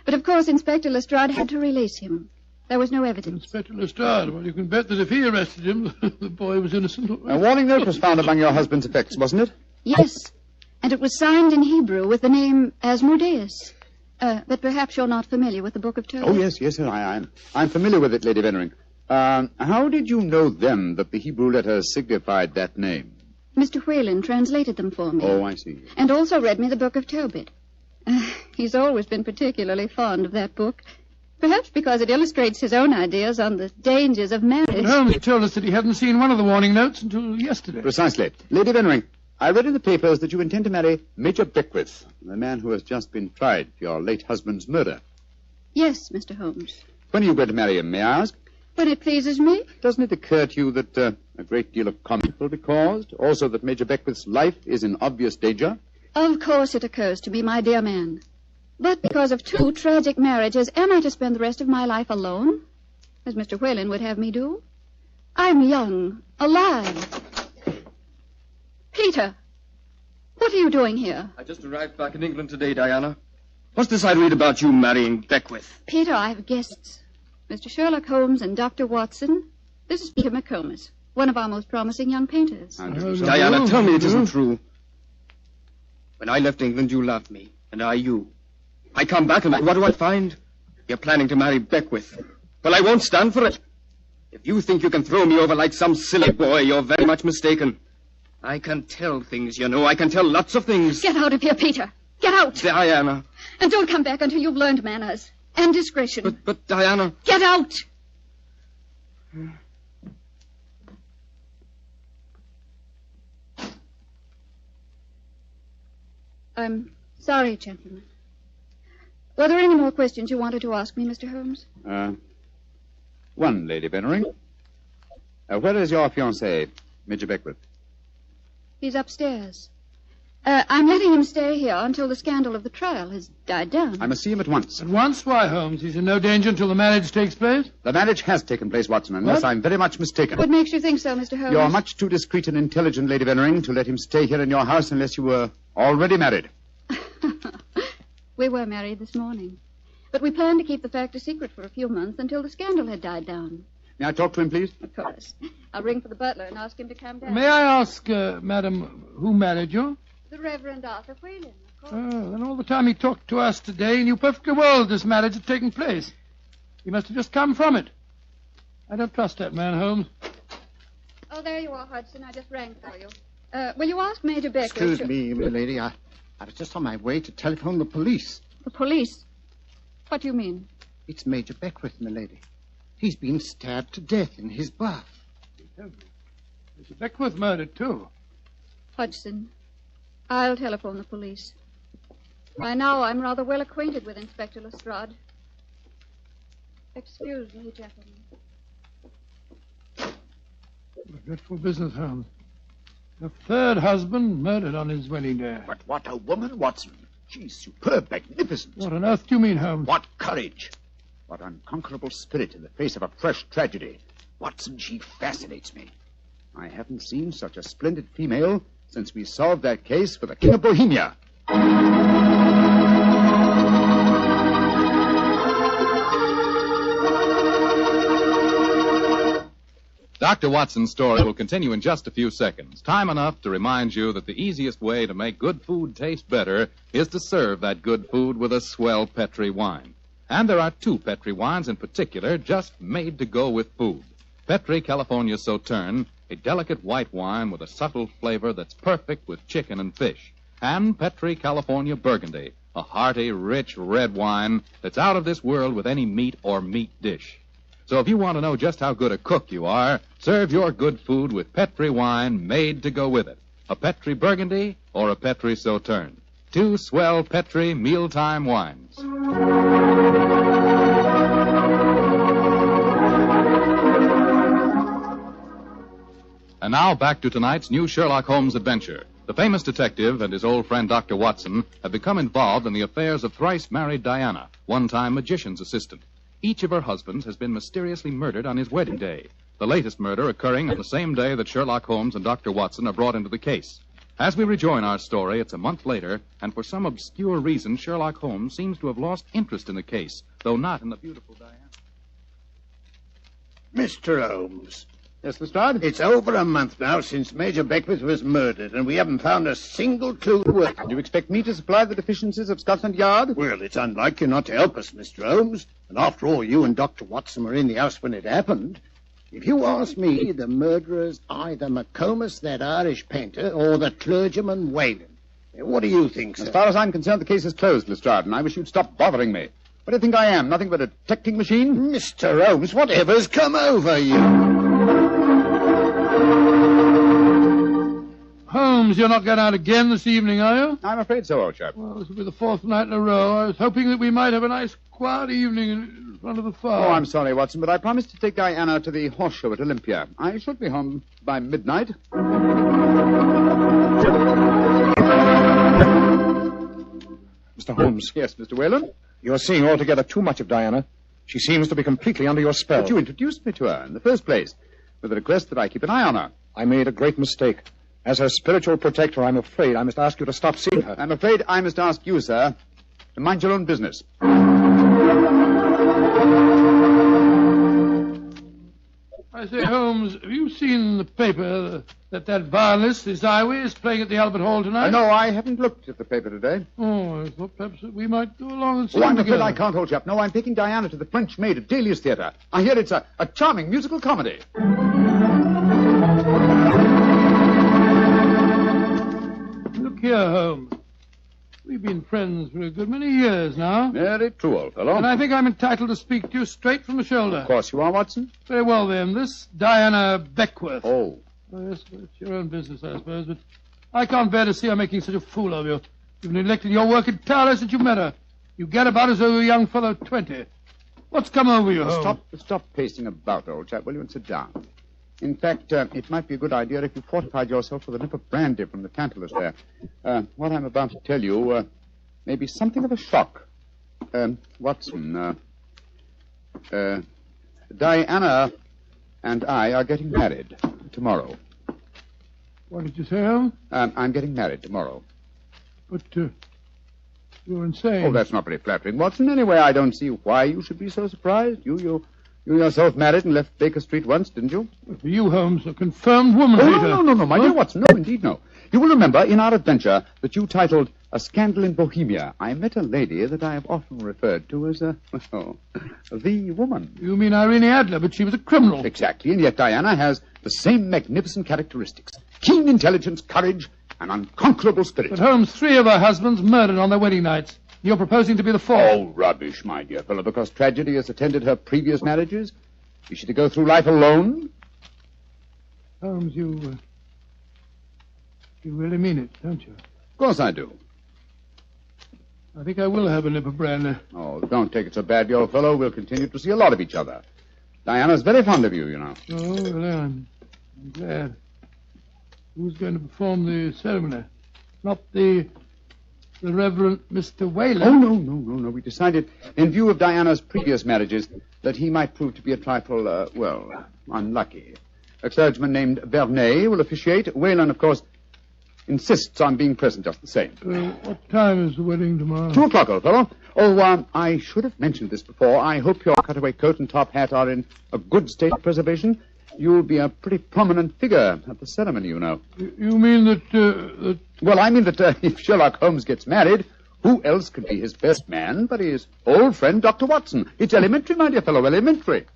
But of course Inspector Lestrade had to release him. There was no evidence. Inspector Lestrade, well, you can bet that if he arrested him, the boy was innocent. A warning note was found among your husband's effects, wasn't it? Yes, and it was signed in Hebrew with the name Asmodeus. But perhaps you're not familiar with the Book of Tobit. Oh, yes, sir, I'm familiar with it, Lady Vennering. How did you know then that the Hebrew letters signified that name? Mr. Whalen translated them for me. Oh, I see. And also read me the Book of Tobit. He's always been particularly fond of that book. Perhaps because it illustrates his own ideas on the dangers of marriage. Holmes told us that he hadn't seen one of the warning notes until yesterday. Precisely. Lady Vennering, I read in the papers that you intend to marry Major Beckwith, the man who has just been tried for your late husband's murder. Yes, Mr. Holmes. When are you going to marry him, may I ask? When it pleases me. Doesn't it occur to you that a great deal of comment will be caused? Also that Major Beckwith's life is in obvious danger? Of course it occurs to me, my dear man. But because of two tragic marriages, am I to spend the rest of my life alone? As Mr. Whalen would have me do? I'm young, alive. Peter, what are you doing here? I just arrived back in England today, Diana. What's this I read about you marrying Beckwith? Peter, I have guests. Mr. Sherlock Holmes and Dr. Watson. This is Peter McComas, one of our most promising young painters. Diana, tell me it isn't true. When I left England, you loved me, and I you. I come back, and what do I find? You're planning to marry Beckwith. Well, I won't stand for it. If you think you can throw me over like some silly boy, you're very much mistaken. I can tell things, you know. I can tell lots of things. Get out of here, Peter. Get out. Diana. And don't come back until you've learned manners and discretion. But Diana... Get out. I'm sorry, gentlemen. Were there any more questions you wanted to ask me, Mr. Holmes? One, Lady Bennering. Where is your fiancé, Major Beckwith? He's upstairs. I'm letting him stay here until the scandal of the trial has died down. I must see him at once. At once? Why, Holmes? He's in no danger until the marriage takes place? The marriage has taken place, Watson, unless I'm very much mistaken. What makes you think so, Mr. Holmes? You're much too discreet and intelligent, Lady Bennering, to let him stay here in your house unless you were already married. We were married this morning. But we planned to keep the fact a secret for a few months until the scandal had died down. May I talk to him, please? Of course. I'll ring for the butler and ask him to come down. May I ask, madam, who married you? The Reverend Arthur Whalen, of course. Oh, and all the time he talked to us today, he knew perfectly well this marriage had taken place. He must have just come from it. I don't trust that man, Holmes. Oh, there you are, Hudson. I just rang for you. Will you ask Major Beckwith? Excuse me, milady. I was just on my way to telephone the police. The police? What do you mean? It's Major Beckwith, milady. He's been stabbed to death in his bath. Major Beckwith murdered, too. Hudson, I'll telephone the police. By now, I'm rather well acquainted with Inspector Lestrade. Excuse me, gentlemen. What a dreadful business, Holmes. Your third husband murdered on his wedding day. But what a woman, Watson. She's superb, magnificent. What on earth do you mean, Holmes? What courage. What unconquerable spirit in the face of a fresh tragedy. Watson, she fascinates me. I haven't seen such a splendid female since we solved that case for the King of Bohemia. Dr. Watson's story will continue in just a few seconds. Time enough to remind you that the easiest way to make good food taste better is to serve that good food with a swell Petri wine. And there are two Petri wines in particular just made to go with food. Petri California Sauterne, a delicate white wine with a subtle flavor that's perfect with chicken and fish. And Petri California Burgundy, a hearty, rich red wine that's out of this world with any meat or meat dish. So if you want to know just how good a cook you are, serve your good food with Petri wine made to go with it. A Petri Burgundy or a Petri Sauterne. Two swell Petri mealtime wines. And now back to tonight's new Sherlock Holmes adventure. The famous detective and his old friend Dr. Watson have become involved in the affairs of thrice-married Diana, one-time magician's assistant. Each of her husbands has been mysteriously murdered on his wedding day, the latest murder occurring on the same day that Sherlock Holmes and Dr. Watson are brought into the case. As we rejoin our story, it's a month later, and for some obscure reason, Sherlock Holmes seems to have lost interest in the case, though not in the beautiful Diana. Mr. Holmes. Yes, Lestrade? It's over a month now since Major Beckwith was murdered, and we haven't found a single clue worth. Do you expect me to supply the deficiencies of Scotland Yard? Well, it's unlike you not to help us, Mr. Holmes. And after all, you and Dr. Watson were in the house when it happened. If you ask me, the murderer's either McComas, that Irish painter, or the clergyman Whalen. What do you think, sir? As far as I'm concerned, the case is closed, Lestrade, and I wish you'd stop bothering me. What do you think I am? Nothing but a detecting machine? Mr. Holmes, whatever's come over you? Holmes, you're not going out again this evening, are you? I'm afraid so, old chap. Well, this will be the fourth night in a row. I was hoping that we might have a nice, quiet evening in front of the fire. Oh, I'm sorry, Watson, but I promised to take Diana to the horse show at Olympia. I should be home by midnight. Mr. Holmes. Yes, Mr. Whalen? You're seeing altogether too much of Diana. She seems to be completely under your spell. But you introduced me to her in the first place, with the request that I keep an eye on her. I made a great mistake. As her spiritual protector, I'm afraid I must ask you to stop seeing her. I'm afraid I must ask you, sir, to mind your own business. I say, Holmes, have you seen in the paper that violinist, this Iway, is playing at the Albert Hall tonight? No, I haven't looked at the paper today. Oh, I thought perhaps that we might go along and see I'm together. afraid I can't, old chap. No, I'm taking Diana to the French Maid at Delius Theatre. I hear it's a charming musical comedy. here, Holmes. We've been friends for a good many years now. Very true, old fellow. And I think I'm entitled to speak to you straight from the shoulder. Of course you are, Watson. Very well, then. This Diana Beckworth. Oh. Yes, well, it's your own business, I suppose, but I can't bear to see her making such a fool of you. You've neglected your work entirely since you met her. You get about as though you're a young fellow 20. What's come over you, Holmes? Stop pacing about, old chap, will you, and sit down. In fact, it might be a good idea if you fortified yourself with a nip of brandy from the Tantalus there. What I'm about to tell you may be something of a shock. Watson, Diana and I are getting married tomorrow. What did you say, Holmes? I'm getting married tomorrow. But, you're insane. Oh, that's not very flattering, Watson. Anyway, I don't see why you should be so surprised. You yourself married and left Baker Street once, didn't you? Well, for you, Holmes, a confirmed woman hater. No, my dear Watson. No, indeed, no. You will remember in our adventure that you titled A Scandal in Bohemia, I met a lady that I have often referred to as the woman. You mean Irene Adler, but she was a criminal. Exactly, and yet Diana has the same magnificent characteristics. Keen intelligence, courage, and unconquerable spirit. But Holmes, 3 of her husbands murdered on their wedding nights. You're proposing to be the 4th. Oh, rubbish, my dear fellow, because tragedy has attended her previous marriages. Is she to go through life alone? Holmes, you really mean it, don't you? Of course I do. I think I will have a nip of brandy. Oh, don't take it so badly, old fellow. We'll continue to see a lot of each other. Diana's very fond of you, you know. Oh, well, I'm glad. Who's going to perform the ceremony? Not the Reverend Mr. Whalen? Oh, no. We decided, in view of Diana's previous marriages, that he might prove to be a trifle, unlucky. A clergyman named Vernet will officiate. Whalen, of course, insists on being present just the same. What time is the wedding tomorrow? 2 o'clock, old fellow. Oh, I should have mentioned this before. I hope your cutaway coat and top hat are in a good state of preservation. You'll be a pretty prominent figure at the ceremony, you know. You mean that... Well, I mean that if Sherlock Holmes gets married, who else could be his best man but his old friend, Dr. Watson? It's elementary, my dear fellow, elementary.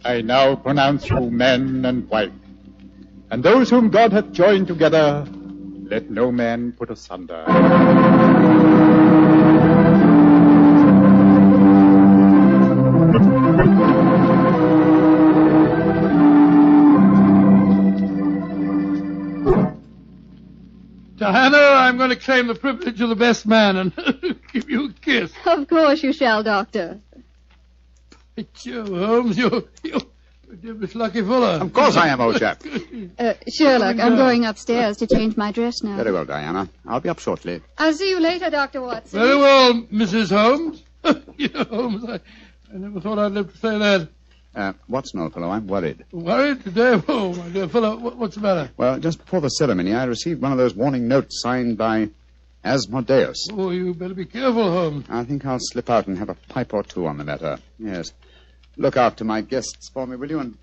I now pronounce you man and wife, and those whom God hath joined together, let no man put asunder. Diana, I'm going to claim the privilege of the best man and give you a kiss. Of course you shall, Doctor. Joe Holmes, you're a devilish lucky fellow. Of course I am, old chap. Sherlock, I'm going upstairs to change my dress now. Very well, Diana. I'll be up shortly. I'll see you later, Dr. Watson. Very well, Mrs. Holmes. Holmes, I never thought I'd live to say that. Watson, old fellow, I'm worried. Worried today? Oh, my dear fellow, what's the matter? Well, just before the ceremony, I received one of those warning notes signed by Asmodeus. Oh, you better be careful, Holmes. I think I'll slip out and have a pipe or two on the matter. Yes. Look after my guests for me, will you? And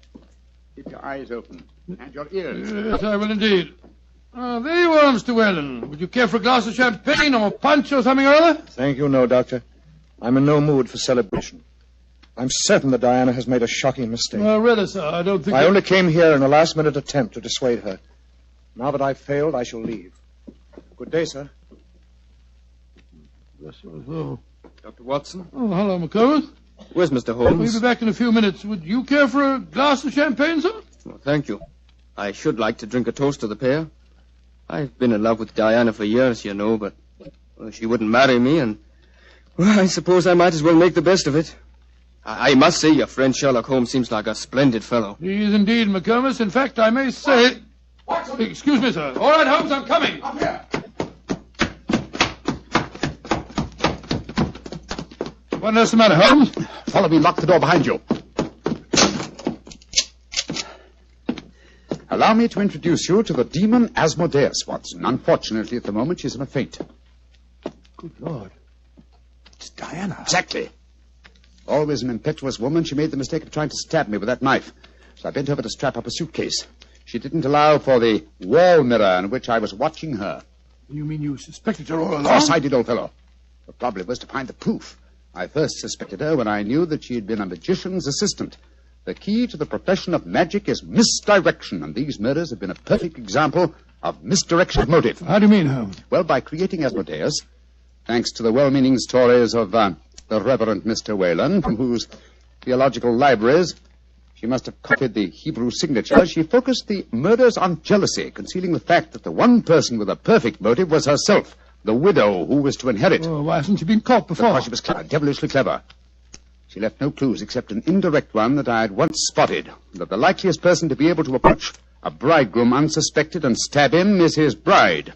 keep your eyes open. And your ears. Yes, I will indeed. There you are, Mr. Whalen. Would you care for a glass of champagne or punch or something or other? Thank you, no, Doctor. I'm in no mood for celebration. I'm certain that Diana has made a shocking mistake. Well, really, sir, I don't think... I only came here in a last-minute attempt to dissuade her. Now that I've failed, I shall leave. Good day, sir. Yes, sir. Dr. Watson? Oh, hello, McComas. Where's Mr. Holmes? We'll be back in a few minutes. Would you care for a glass of champagne, sir? Well, thank you. I should like to drink a toast to the pair. I've been in love with Diana for years, you know, but she wouldn't marry me, and well, I suppose I might as well make the best of it. I must say your friend Sherlock Holmes seems like a splendid fellow. He is indeed, McComas. In fact, I may say... What? Excuse me, sir. All right, Holmes, I'm coming. Up here. What is the matter, Holmes? Follow me. Lock the door behind you. Allow me to introduce you to the demon Asmodeus, Watson. Unfortunately, at the moment, she's in a faint. Good Lord. It's Diana. Exactly. Always an impetuous woman, she made the mistake of trying to stab me with that knife. So I bent over to strap up a suitcase. She didn't allow for the wall mirror in which I was watching her. You mean you suspected her all along? Of course I did, old fellow. The problem was to find the proof. I first suspected her when I knew that she had been a magician's assistant. The key to the profession of magic is misdirection, and these murders have been a perfect example of misdirection of motive. How do you mean, Holmes? Well, by creating Asmodeus, thanks to the well-meaning stories of the Reverend Mr. Whalen, from whose theological libraries she must have copied the Hebrew signature, she focused the murders on jealousy, concealing the fact that the one person with a perfect motive was herself, the widow who was to inherit. Oh, why hasn't she been caught before? Because she was clever, devilishly clever. She left no clues except an indirect one that I had once spotted, that the likeliest person to be able to approach a bridegroom unsuspected and stab him is his bride.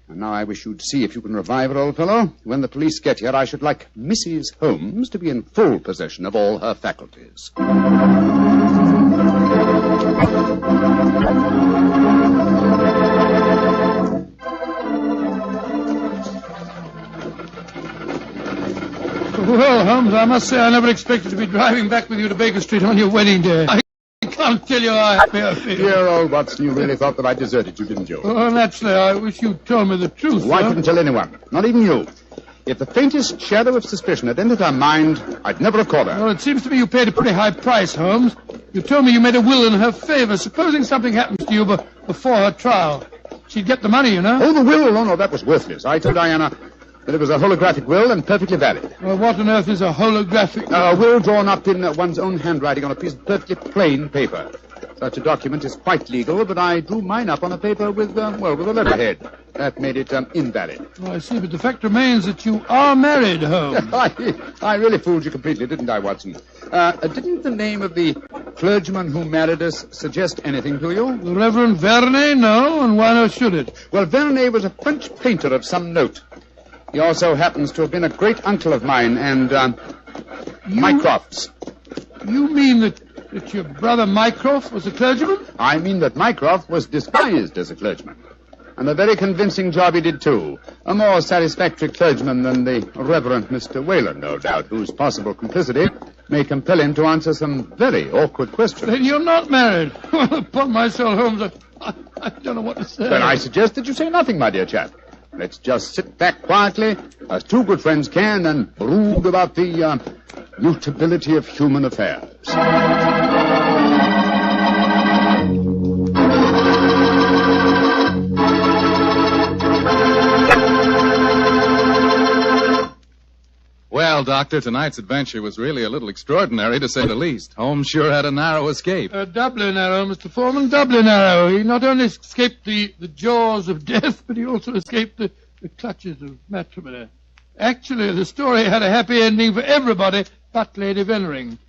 And now I wish you'd see if you can revive her, old fellow. When the police get here, I should like Mrs. Holmes to be in full possession of all her faculties. Well, Holmes, I must say I never expected to be driving back with you to Baker Street on your wedding day. I can't tell you how happy I feel. Dear old Watson, you really thought that I deserted you, didn't you? Oh, naturally, I wish you'd told me the truth. Well, I couldn't tell anyone, not even you. If the faintest shadow of suspicion had entered her mind, I'd never have caught her. Well, it seems to me you paid a pretty high price, Holmes. You told me you made a will in her favor. Supposing something happens to you before her trial, she'd get the money, you know. Oh, the will? Oh, no, that was worthless. I told Diana that it was a holographic will and perfectly valid. Well, what on earth is a holographic will? A will drawn up in one's own handwriting on a piece of perfectly plain paper. Such a document is quite legal, but I drew mine up on a paper with a letterhead. That made it invalid. Oh, I see, but the fact remains that you are married, Holmes. I really fooled you completely, didn't I, Watson? Didn't the name of the clergyman who married us suggest anything to you? The Reverend Vernet? No, and why not should it? Well, Vernet was a French painter of some note. He also happens to have been a great uncle of mine and Mycroft's. You mean that your brother Mycroft was a clergyman? I mean that Mycroft was disguised as a clergyman. And a very convincing job he did, too. A more satisfactory clergyman than the Reverend Mr. Whalen, no doubt, whose possible complicity may compel him to answer some very awkward questions. Then you're not married. Well, upon my soul, Holmes, I don't know what to say. Then I suggest that you say nothing, my dear chap. Let's just sit back quietly, as two good friends can, and brood about the mutability of human affairs. Well, Doctor, tonight's adventure was really a little extraordinary, to say the least. Holmes sure had a narrow escape. Doubly narrow, Mr. Foreman, doubly narrow. He not only escaped the jaws of death, but he also escaped the clutches of matrimony. Actually, the story had a happy ending for everybody but Lady Vennering.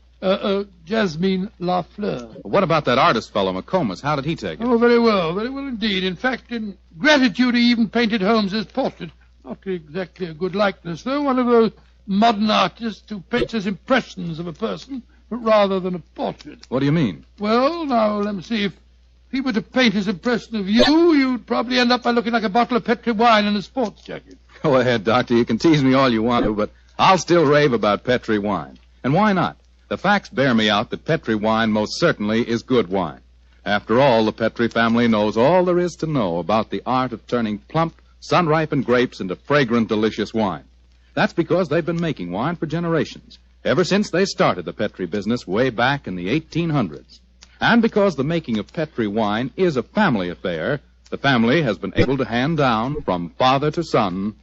Jasmine Lafleur. What about that artist fellow, McComas? How did he take it? Oh, very well indeed. In fact, in gratitude, he even painted Holmes's portrait. Not exactly a good likeness, though. One of those modern artists who paints as impressions of a person rather than a portrait. What do you mean? Well, now, let me see. If he were to paint his impression of you, you'd probably end up by looking like a bottle of Petri wine in a sports jacket. Go ahead, Doctor. You can tease me all you want to, but I'll still rave about Petri wine. And why not? The facts bear me out that Petri wine most certainly is good wine. After all, the Petri family knows all there is to know about the art of turning plump, sun-ripened grapes into fragrant, delicious wine. That's because they've been making wine for generations, ever since they started the Petri business way back in the 1800s. And because the making of Petri wine is a family affair, the family has been able to hand down from father to son,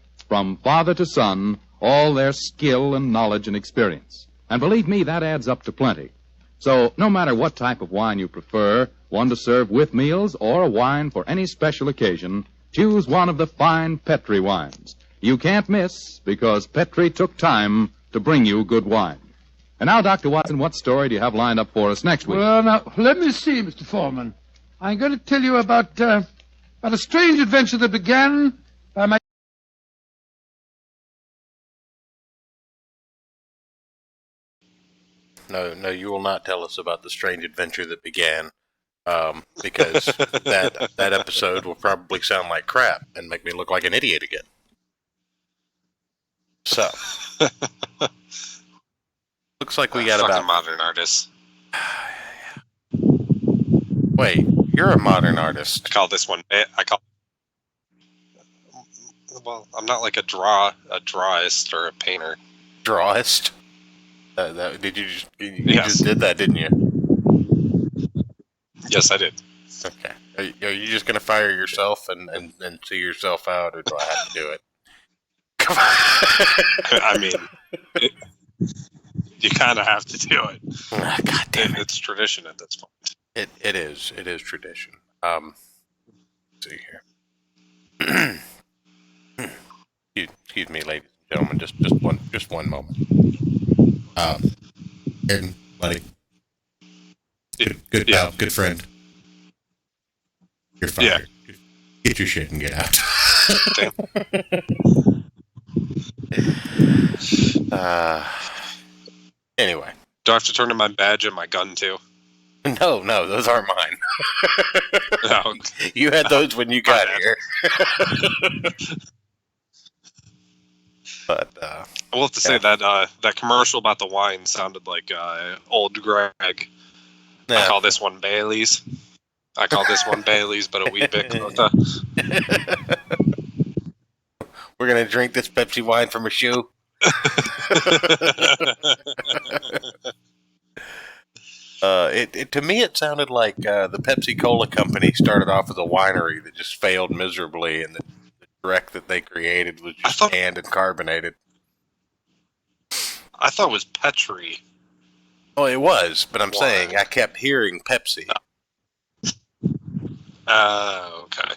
all their skill and knowledge and experience. And believe me, that adds up to plenty. So no matter what type of wine you prefer, one to serve with meals or a wine for any special occasion, choose one of the fine Petri wines. You can't miss, because Petri took time to bring you good wine. And now, Dr. Watson, what story do you have lined up for us next week? Well, now, let me see, Mr. Foreman. I'm going to tell you about a strange adventure that began by my... No, you will not tell us about the strange adventure that began, because that episode will probably sound like crap and make me look like an idiot again. So, looks like we got about modern artists. Wait, you're a modern artist. I call this one. Well, I'm not like a drawist or a painter. Drawist? You just did that, didn't you? Yes, I did. Okay. Are you just going to fire yourself and see yourself out, or do I have to do it? Come on. I mean, you kind of have to do it. God damn it. It's tradition at this point. It is tradition. Let's see here. Excuse me, ladies and gentlemen, just one moment. Aaron, buddy, good pal, good friend. You're fired. Yeah. Get your shit and get out. Anyway. Do I have to turn in my badge and my gun too? No, those aren't mine. No. You had those when you got here. But I will have to say that that commercial about the wine sounded like old Greg. Yeah. I call this one Bailey's. But a wee bit closer. We're gonna drink this Pepsi wine from a shoe. To me, it sounded like the Pepsi Cola company started off as a winery that just failed miserably, and the direct that they created was just canned and carbonated. I thought it was Petri. Oh, it was, but I'm saying I kept hearing Pepsi. Okay.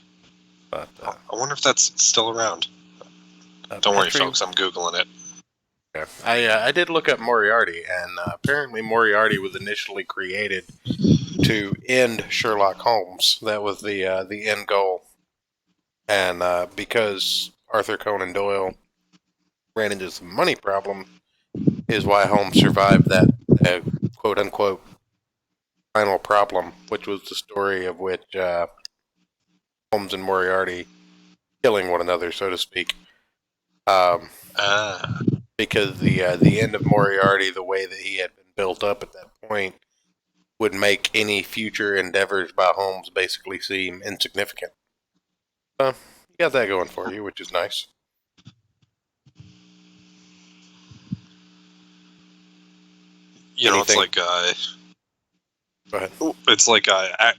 But I wonder if that's still around. Don't worry, folks. I'm Googling it. Yeah. I did look up Moriarty, and apparently Moriarty was initially created to end Sherlock Holmes. That was the end goal. And because Arthur Conan Doyle ran into some money problem, is why Holmes survived that quote-unquote final problem, which was the story of which Holmes and Moriarty killing one another, so to speak. Because the end of Moriarty, the way that he had been built up at that point, would make any future endeavors by Holmes basically seem insignificant. You got that going for you, which is nice. You know, it's like Go ahead. It's like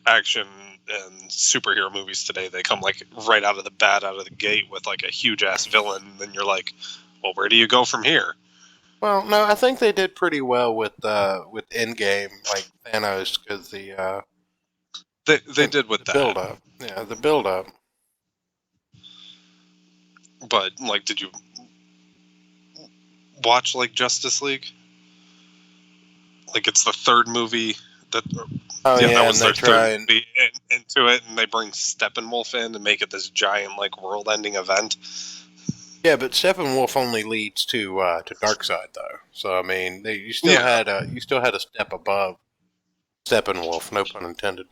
action and superhero movies today. They come like right out of the gate with like a huge ass villain, and then you're like, well, where do you go from here? Well, no, I think they did pretty well with Endgame, like Thanos, because they did with the that build up. Yeah, the build up. But like, did you watch like Justice League? Like, it's the third movie that. That was their third movie into it, and they bring Steppenwolf in and make it this giant like world-ending event. Yeah, but Steppenwolf only leads to Darkseid, though. So I mean, you still had a step above Steppenwolf. No pun intended.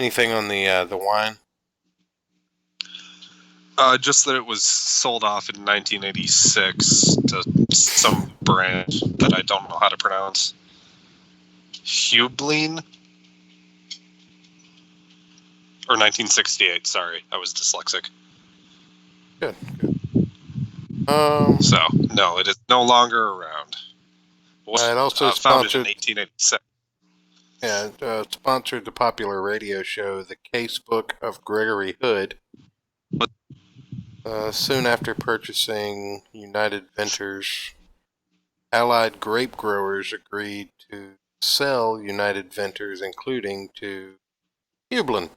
Anything on the wine? Just that it was sold off in 1986 to some brand that I don't know how to pronounce. Hubline? Or 1968, sorry. I was dyslexic. Good. So, no, it is no longer around. It also founded sponsored in 1887. Yeah, it sponsored the popular radio show The Casebook of Gregory Hood. Soon after purchasing United Ventures, Allied grape growers agreed to sell United Ventures, including to Hubline.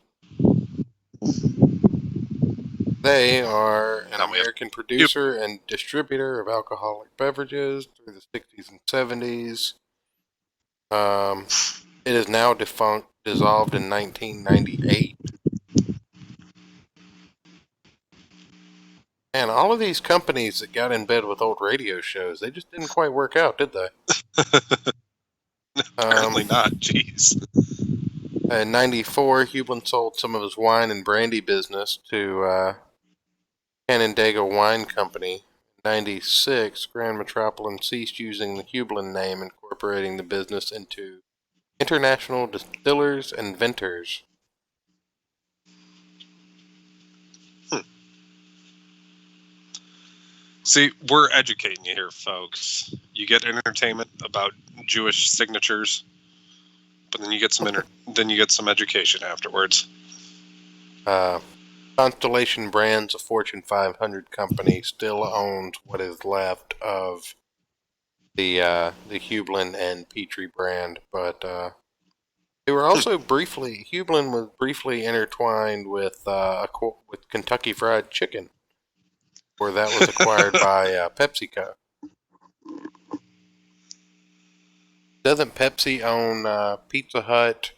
They are an American producer and distributor of alcoholic beverages through the 60s and 70s. It is now defunct, dissolved in 1998. And all of these companies that got in bed with old radio shows, they just didn't quite work out, did they? Apparently not, jeez. In 94, Hubline sold some of his wine and brandy business to Canandaigua Wine Company. In 96, Grand Metropolitan ceased using the Hubline name, incorporating the business into International Distillers and Vintners. See, we're educating you here, folks. You get entertainment about Jewish signatures. but then you get some education afterwards. Constellation Brands, a Fortune 500 company, still owns what is left of the Hublin and Petrie brand, but they were also Hublin was briefly intertwined with Kentucky Fried Chicken, where that was acquired by PepsiCo. Doesn't Pepsi own Pizza Hut?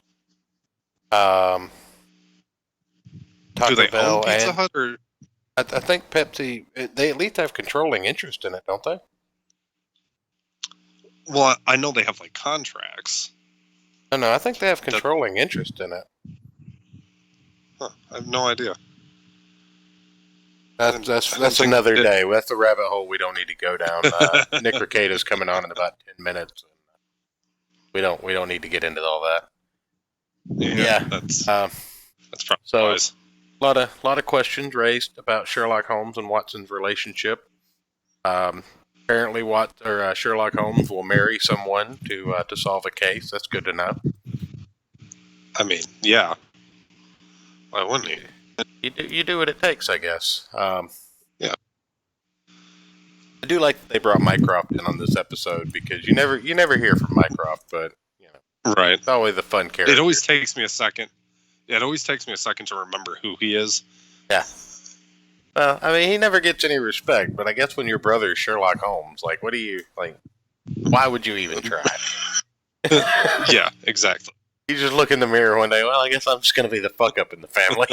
Taco Do they Bell own Pizza and Hut, or I think Pepsi? They at least have controlling interest in it, don't they? well, I know they have like contracts. No, I think they have controlling interest in it. Huh, I have no idea. That's another day. That's a rabbit hole we don't need to go down. Nick Ricado's coming on in about 10 minutes. We don't need to get into all that. Yeah, that's probably so. wise. A lot of questions raised about Sherlock Holmes and Watson's relationship. Apparently, Sherlock Holmes will marry someone to solve a case. That's good to know. I mean, yeah. Why wouldn't he? You do what it takes, I guess. Yeah. I do like that they brought Mycroft in on this episode because you never hear from Mycroft, but right. It's always a fun character. It always takes me a second. Yeah, it always takes me a second to remember who he is. Yeah. Well, I mean, he never gets any respect, but I guess when your brother is Sherlock Holmes, like, what do you, like, why would you even try? Yeah, exactly. You just look in the mirror one day, well, I guess I'm just going to be the fuck up in the family.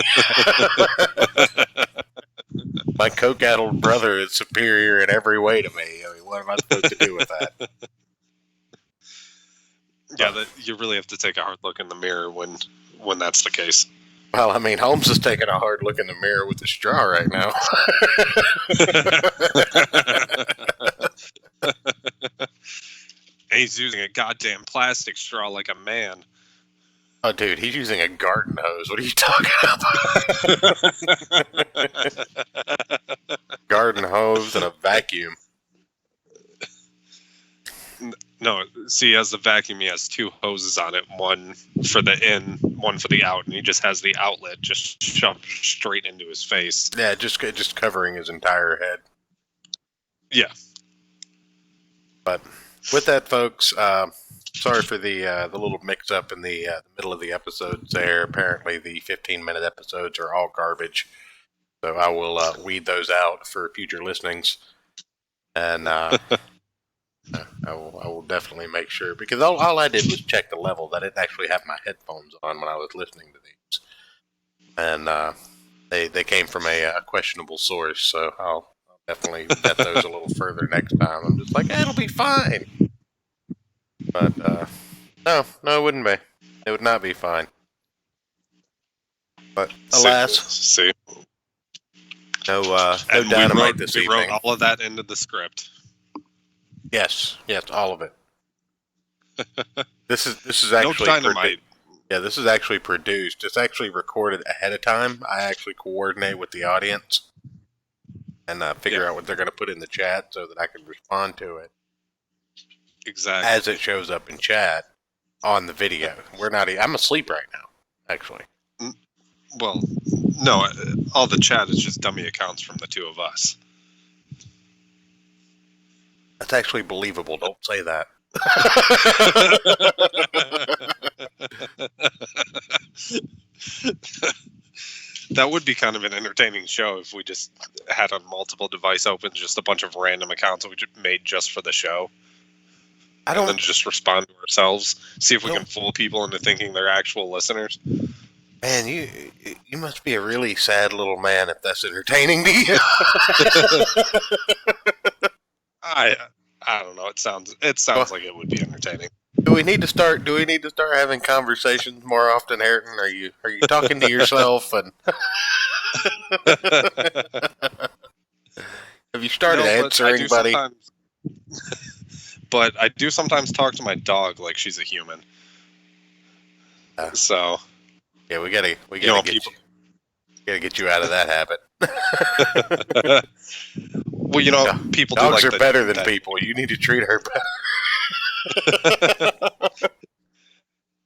My coke-addled brother is superior in every way to me. I mean, what am I supposed to do with that? Yeah, you really have to take a hard look in the mirror when that's the case. Well, I mean, Holmes is taking a hard look in the mirror with a straw right now. And he's using a goddamn plastic straw like a man. Oh, dude, he's using a garden hose. What are you talking about? Garden hose and a vacuum. No, see, he has the vacuum. He has two hoses on it, one for the in, one for the out, and he just has the outlet just shoved straight into his face. Yeah, just covering his entire head. Yeah. But with that, folks, sorry for the little mix-up in the middle of the episodes there. Apparently, the 15-minute episodes are all garbage, so I will weed those out for future listenings, and I will definitely make sure, because all I did was check the level. I didn't actually have my headphones on when I was listening to these, and they came from a questionable source, so I'll definitely vet those a little further next time. I'm just like, it'll be fine. But no, it wouldn't be. It would not be fine. But alas, no dynamite this evening. We wrote all of that into the script. Yes, all of it. This is actually no dynamite. This is actually produced. It's actually recorded ahead of time. I actually coordinate with the audience and figure out what they're going to put in the chat so that I can respond to it. Exactly. As it shows up in chat on the video. I'm asleep right now, actually. Well, no, all the chat is just dummy accounts from the two of us. That's actually believable. Don't say that. That would be kind of an entertaining show if we just had on multiple device opens, just a bunch of random accounts we made just for the show. And then just respond to ourselves, see if we can fool people into thinking they're actual listeners. Man, you must be a really sad little man if that's entertaining to you. I don't know. It sounds like it would be entertaining. Do we need to start having conversations more often, Ayrton? Are you talking to yourself and have you started answering, buddy? But I do sometimes talk to my dog like she's a human. So yeah, we gotta get you out of that habit. Well, people dogs do like are better than people. You need to treat her better.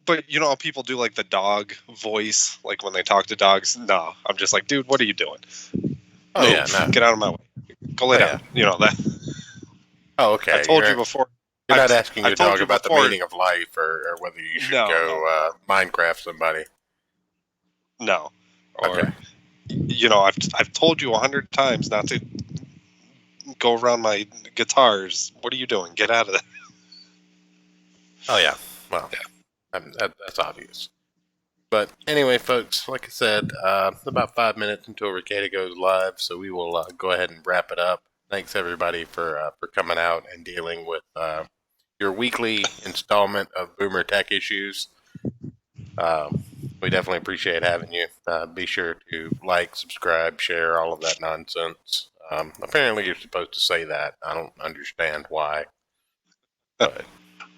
But you know how people do like the dog voice, like when they talk to dogs? No, I'm just like, dude, what are you doing? Oh, Move. yeah, no. Get out of my way. Go lay down. You know that. Oh, okay. I told you before. You're not asking your I told dog you about before. the meaning of life or whether you should No, go Minecraft somebody. No. Or, Okay. you know, I've told you 100 times not to go around my guitars. What are you doing? Get out of there. Oh, yeah. Well, that's obvious. But anyway, folks, like I said, about 5 minutes until Ricada goes live, so we will go ahead and wrap it up. Thanks, everybody, for coming out and dealing with your weekly installment of Boomer Tech Issues. We definitely appreciate having you. Be sure to like, subscribe, share, all of that nonsense. Apparently, you're supposed to say that. I don't understand why. But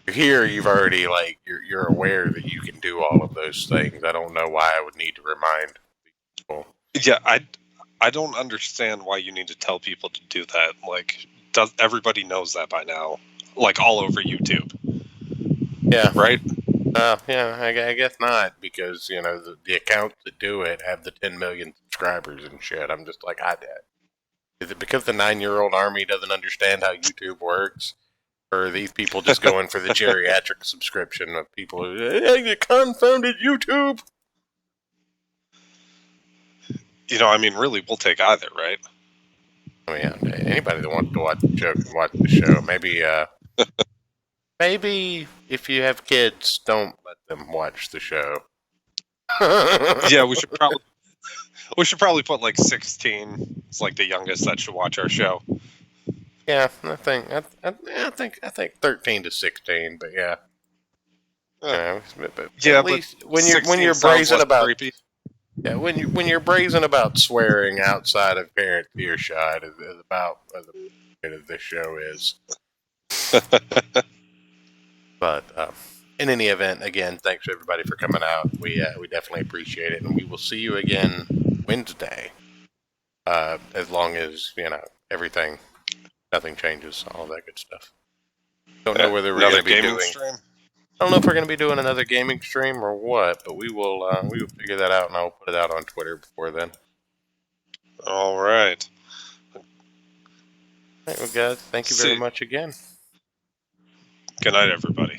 you're here, you've already, you're aware that you can do all of those things. I don't know why I would need to remind people. Yeah, I don't understand why you need to tell people to do that. Like, everybody knows that by now? Like, all over YouTube. Yeah. Right? Yeah, I guess not, because, you know, the accounts that do it have the 10 million subscribers and shit. I'm just like, is it because the 9-year-old army doesn't understand how YouTube works? Or are these people just going for the geriatric subscription of people who, hey, you confounded YouTube? You know, I mean, really, we'll take either, right? Oh, yeah. Anybody that wants to watch the show can watch the show. Maybe, maybe if you have kids, don't let them watch the show. Yeah, we should probably put like 16. It's like the youngest that should watch our show. Yeah, I think 13 to 16, but yeah. Yeah, at least when you're brazen about creepy. Yeah, when you're brazen about swearing outside of parent earshot is about as the of this show is. But in any event, again, thanks everybody for coming out. We definitely appreciate it, and we will see you again Wednesday. As long as nothing changes, all that good stuff. Don't know whether we're going to be doing. Stream? I don't know if we're going to be doing another gaming stream or what, but we will figure that out, and I'll put it out on Twitter before then. All right. All right, well, guys, thank you very much again. Good night, everybody.